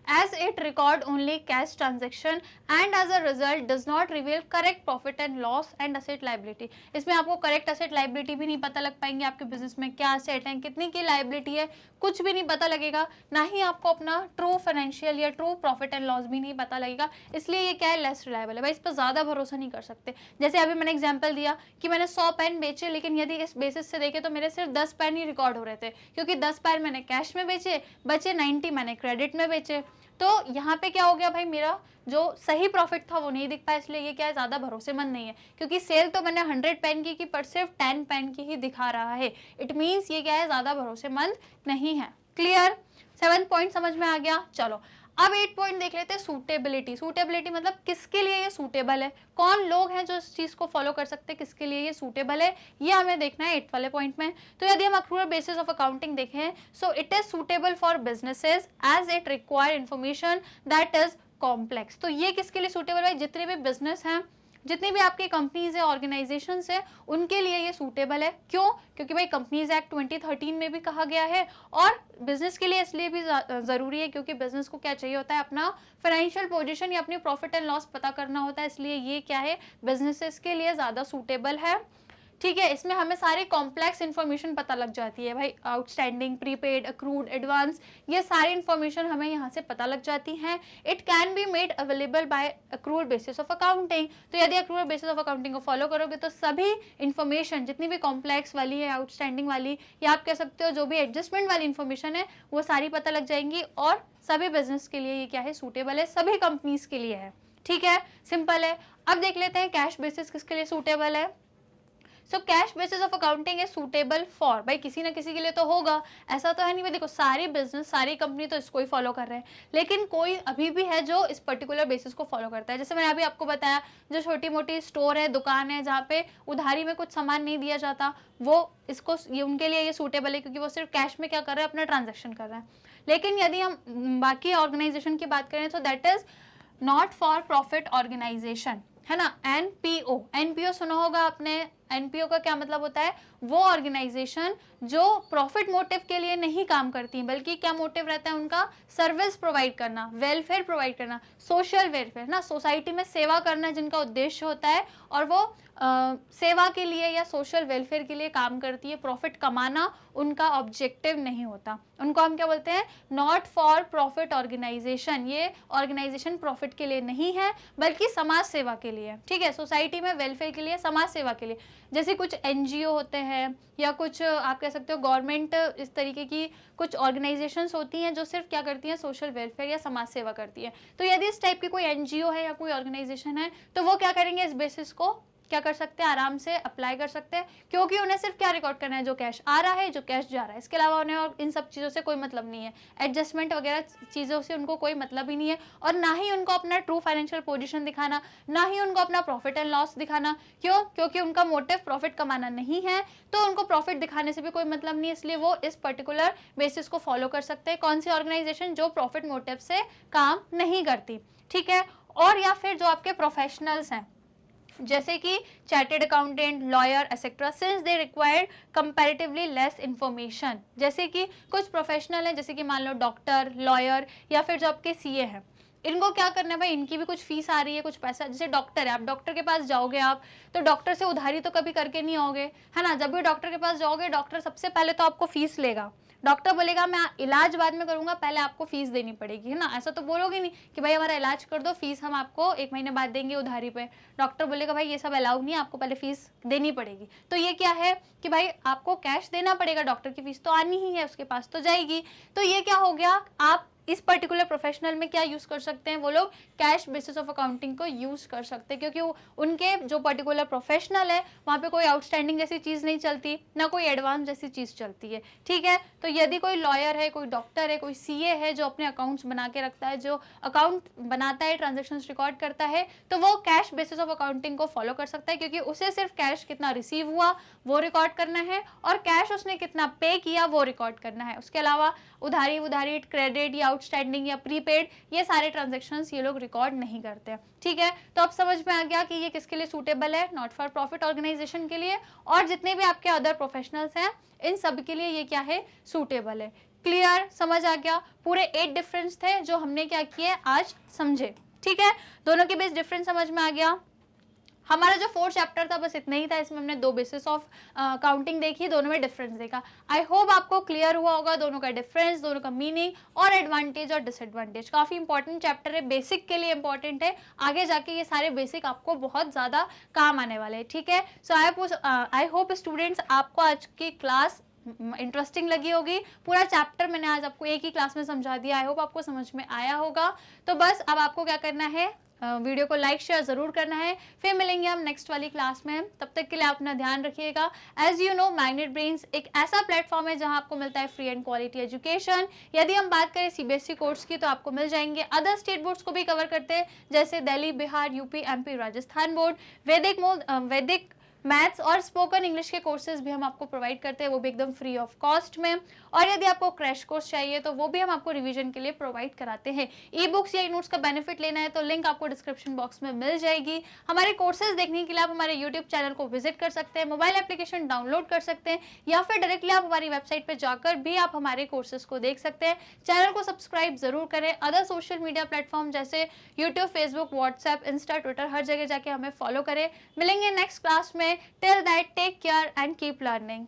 as it record only cash transaction and as a result does not reveal correct profit and loss and asset liability। इसमें आपको correct asset liability भी नहीं पता लग पाएंगे, आपके बिजनेस में क्या asset है, कितनी की liability है, कुछ भी नहीं पता लगेगा, ना ही आपको अपना true financial या true profit and loss भी नहीं पता लगेगा। इसलिए ये क्या है? less reliable है भाई, इस पर ज्यादा भरोसा नहीं कर सकते। जैसे अभी मैंने एग्जाम्पल दिया कि मैंने 100 पेन बेचे, लेकिन यदि इस बेसिस से देखे तो मेरे सिर्फ 10 पेन ही रिकॉर्ड हो रहे थे, क्योंकि 10 पेन मैंने कैश में बेचे, बचे 90 मैंने क्रेडिट में बेचे। तो यहाँ पे क्या हो गया भाई? मेरा जो सही प्रॉफिट था वो नहीं दिख पाया, इसलिए ये क्या है? ज्यादा भरोसेमंद नहीं है, क्योंकि सेल तो मैंने 100 पेन की पर सिर्फ 10 पेन की ही दिखा रहा है। इट मींस ये क्या है? ज्यादा भरोसेमंद नहीं है। क्लियर? 7 पॉइंट समझ में आ गया? चलो अब 8 पॉइंट देख लेते हैं। सूटेबिलिटी। सूटेबिलिटी मतलब किसके लिए ये सूटेबल है, कौन लोग हैं जो इस चीज को फॉलो कर सकते हैं, किसके लिए ये सूटेबल है, ये हमें देखना है 8 वाले पॉइंट में। तो यदि हम अक्रूअल बेसिस ऑफ अकाउंटिंग देखें, so it is suitable for businesses as it require information that is complex. तो ये किसके लिए सूटेबल है? जितने भी बिजनेस हैं, जितनी भी आपकी कंपनीज है, ऑर्गेनाइजेशंस है, उनके लिए ये सूटेबल है। क्यों? क्योंकि भाई कंपनीज एक्ट 2013 में भी कहा गया है, और बिजनेस के लिए इसलिए भी जरूरी है क्योंकि बिजनेस को क्या चाहिए होता है? अपना फाइनेंशियल पोजीशन या अपनी प्रॉफिट एंड लॉस पता करना होता है। इसलिए ये क्या है? बिजनेसेस के लिए ज्यादा सूटेबल है, ठीक है? इसमें हमें सारी कॉम्प्लेक्स इन्फॉर्मेशन पता लग जाती है भाई, आउटस्टैंडिंग, प्रीपेड, अक्रूड, एडवांस, ये सारी इन्फॉर्मेशन हमें यहाँ से पता लग जाती है। It can be made available by accrual basis of accounting. तो यदि अक्रूअल बेसिस ऑफ अकाउंटिंग को फॉलो करोगे तो सभी इन्फॉर्मेशन जितनी भी कॉम्प्लेक्स वाली है, आउटस्टैंडिंग वाली, या आप कह सकते हो जो भी एडजस्टमेंट वाली इन्फॉर्मेशन है, वो सारी पता लग जाएंगी। और सभी बिजनेस के लिए ये क्या है? सूटेबल है, सभी कंपनीज के लिए है, ठीक है? सिंपल है। अब देख लेते हैं कैश बेसिस किसके लिए सूटेबल है। So cash basis of accounting is suitable for, भाई किसी ना किसी के लिए तो होगा, ऐसा तो है नहीं भाई, देखो सारी बिजनेस सारी कंपनी तो इसको ही फॉलो कर रहे हैं, लेकिन कोई अभी भी है जो इस पर्टिकुलर बेसिस को फॉलो करता है। जैसे मैंने अभी आपको बताया, जो छोटी मोटी स्टोर है, दुकान है, जहाँ पे उधारी में कुछ सामान नहीं दिया जाता, वो इसको ये उनके लिए ये सूटेबल है, क्योंकि वो सिर्फ कैश में क्या कर रहे हैं, अपना ट्रांजेक्शन कर रहे हैं। लेकिन यदि हम बाकी ऑर्गेनाइजेशन की बात करें तो that is not for profit organisation, है ना। एनपीओ, एनपीओ सुना होगा आपने। एनपीओ का क्या मतलब होता है, वो ऑर्गेनाइजेशन जो प्रॉफिट मोटिव के लिए नहीं काम करती, बल्कि क्या मोटिव रहता है उनका, सर्विस प्रोवाइड करना, वेलफेयर प्रोवाइड करना, सोशल वेलफेयर ना, सोसाइटी में सेवा करना जिनका उद्देश्य होता है, और वो सेवा के लिए या सोशल वेलफेयर के लिए काम करती है। प्रॉफिट कमाना उनका ऑब्जेक्टिव नहीं होता, उनको हम क्या बोलते हैं, नॉट फॉर प्रॉफिट ऑर्गेनाइजेशन। ये ऑर्गेनाइजेशन प्रॉफिट के लिए नहीं है, बल्कि समाज सेवा के लिए, ठीक है, सोसाइटी में वेलफेयर के लिए, समाज सेवा के लिए। जैसे कुछ एनजीओ होते हैं या कुछ आप कह सकते हो गवर्नमेंट, इस तरीके की कुछ ऑर्गेनाइजेशंस होती हैं जो सिर्फ क्या करती हैं, सोशल वेलफेयर या समाज सेवा करती है। तो यदि इस टाइप की कोई एनजीओ है या कोई ऑर्गेनाइजेशन है, तो वो क्या करेंगे, इस बेसिस को क्या कर सकते हैं, आराम से अप्लाई कर सकते हैं, क्योंकि उन्हें सिर्फ क्या रिकॉर्ड करना है, जो कैश आ रहा है, जो कैश जा रहा है। इसके अलावा उन्हें और इन सब चीज़ों से कोई मतलब नहीं है, एडजस्टमेंट वगैरह चीज़ों से उनको कोई मतलब ही नहीं है, और ना ही उनको अपना ट्रू फाइनेंशियल पोजीशन दिखाना, ना ही उनको अपना प्रॉफिट एंड लॉस दिखाना। क्यों? क्योंकि उनका मोटिव प्रॉफिट कमाना नहीं है, तो उनको प्रॉफिट दिखाने से भी कोई मतलब नहीं है, इसलिए वो इस पर्टिकुलर बेसिस को फॉलो कर सकते हैं। कौन सी ऑर्गेनाइजेशन, जो प्रॉफिट मोटिव से काम नहीं करती, ठीक है। और या फिर जो आपके प्रोफेशनल्स हैं, जैसे कि chartered accountant, lawyer etcetera, since they require comparatively less information. जैसे कि कुछ प्रोफेशनल हैं, जैसे कि मान लो डॉक्टर, लॉयर, या फिर जो आपके सीए हैं, इनको क्या करना है भाई, इनकी भी कुछ फीस आ रही है, कुछ पैसा। जैसे डॉक्टर है, आप डॉक्टर के पास जाओगे आप, तो डॉक्टर से उधारी तो कभी करके नहीं आओगे, है ना। जब भी डॉक्टर के पास जाओगे, डॉक्टर सबसे पहले तो आपको फीस लेगा। डॉक्टर बोलेगा मैं इलाज बाद में करूंगा, पहले आपको फीस देनी पड़ेगी, है ना। ऐसा तो बोलोगे नहीं कि भाई हमारा इलाज कर दो, फीस हम आपको 1 महीने बाद देंगे उधारी पे। डॉक्टर बोलेगा भाई ये सब अलाउ नहीं है, आपको पहले फीस देनी पड़ेगी। तो ये क्या है कि भाई आपको कैश देना पड़ेगा, डॉक्टर की फीस तो आनी ही है, उसके पास तो जाएगी। तो ये क्या हो गया, आप इस पर्टिकुलर प्रोफेशनल में क्या यूज कर सकते हैं, वो लोग कैश बेसिस ऑफ अकाउंटिंग को यूज कर सकते हैं, क्योंकि उनके जो पर्टिकुलर प्रोफेशनल है वहाँ पे कोई आउटस्टैंडिंग जैसी चीज़ नहीं चलती, ना कोई एडवांस जैसी चीज़ चलती है, ठीक है। तो यदि कोई लॉयर है, कोई डॉक्टर है, कोई सीए है जो अपने अकाउंट्स बना के रखता है, जो अकाउंट बनाता है, ट्रांजेक्शन रिकॉर्ड करता है, तो वो कैश बेसिस ऑफ अकाउंटिंग को फॉलो कर सकता है, क्योंकि उसे सिर्फ कैश कितना रिसीव हुआ वो रिकॉर्ड करना है, और कैश उसने कितना पे किया वो रिकॉर्ड करना है। उसके अलावा उधारी, क्रेडिट या आउटस्टैंडिंग या प्रीपेड, ये सारे ट्रांजैक्शंस ये लोग रिकॉर्ड नहीं करते हैं, ठीक है। तो अब समझ में आ गया कि ये किसके लिए सूटेबल है, नॉट फॉर प्रॉफिट ऑर्गेनाइजेशन के लिए, और जितने भी आपके अदर प्रोफेशनल्स हैं इन सब के लिए ये क्या है, सूटेबल है। क्लियर, समझ आ गया। पूरे 8 डिफरेंस थे जो हमने क्या किए आज समझे, ठीक है। दोनों के बीच डिफरेंस समझ में आ गया। हमारा जो 4th चैप्टर था बस इतना ही था, इसमें हमने 2 बेसिस ऑफ काउंटिंग देखी, दोनों में डिफरेंस देखा। आई होप आपको क्लियर हुआ होगा दोनों का डिफरेंस, दोनों का मीनिंग और एडवांटेज और डिसएडवांटेज। काफी इंपॉर्टेंट चैप्टर है, बेसिक के लिए इंपॉर्टेंट है, आगे जाके ये सारे बेसिक आपको बहुत ज्यादा काम आने वाले हैं, ठीक है। सो आई होप स्टूडेंट्स आपको आज की क्लास इंटरेस्टिंग लगी होगी। पूरा चैप्टर मैंने आज आपको एक ही क्लास में समझा दिया, आई होप आपको समझ में आया होगा। तो बस अब आपको क्या करना है, वीडियो को लाइक शेयर जरूर करना है। फिर मिलेंगे हम नेक्स्ट वाली क्लास में, तब तक के लिए आप अपना ध्यान रखिएगा। As you know, magnet brains एक ऐसा प्लेटफॉर्म है जहां आपको मिलता है फ्री एंड क्वालिटी एजुकेशन। यदि हम बात करें सीबीएसई कोर्स की तो आपको मिल जाएंगे, अदर स्टेट बोर्ड्स को भी कवर करते हैं, जैसे Delhi, Bihar, UP, MP, Rajasthan board. वैदिक मैथ्स और स्पोकन इंग्लिश के कोर्सेज भी हम आपको प्रोवाइड करते हैं, वो भी एकदम फ्री ऑफ कॉस्ट में। और यदि आपको क्रैश कोर्स चाहिए तो वो भी हम आपको रिवीजन के लिए प्रोवाइड कराते हैं। ई बुक्स या ई नोट्स का बेनिफिट लेना है तो लिंक आपको डिस्क्रिप्शन बॉक्स में मिल जाएगी। हमारे कोर्सेज देखने के लिए आप हमारे यूट्यूब चैनल को विजिट कर सकते हैं, मोबाइल एप्लीकेशन डाउनलोड कर सकते हैं, या फिर डायरेक्टली आप हमारी वेबसाइट पर जाकर भी आप हमारे कोर्सेज को देख सकते हैं। चैनल को सब्सक्राइब जरूर करें। अदर सोशल मीडिया प्लेटफॉर्म जैसे YouTube, Facebook, WhatsApp, Insta, Twitter, हर जगह जाके हमें फॉलो करें। मिलेंगे नेक्स्ट क्लास में। Till that, take care and keep learning.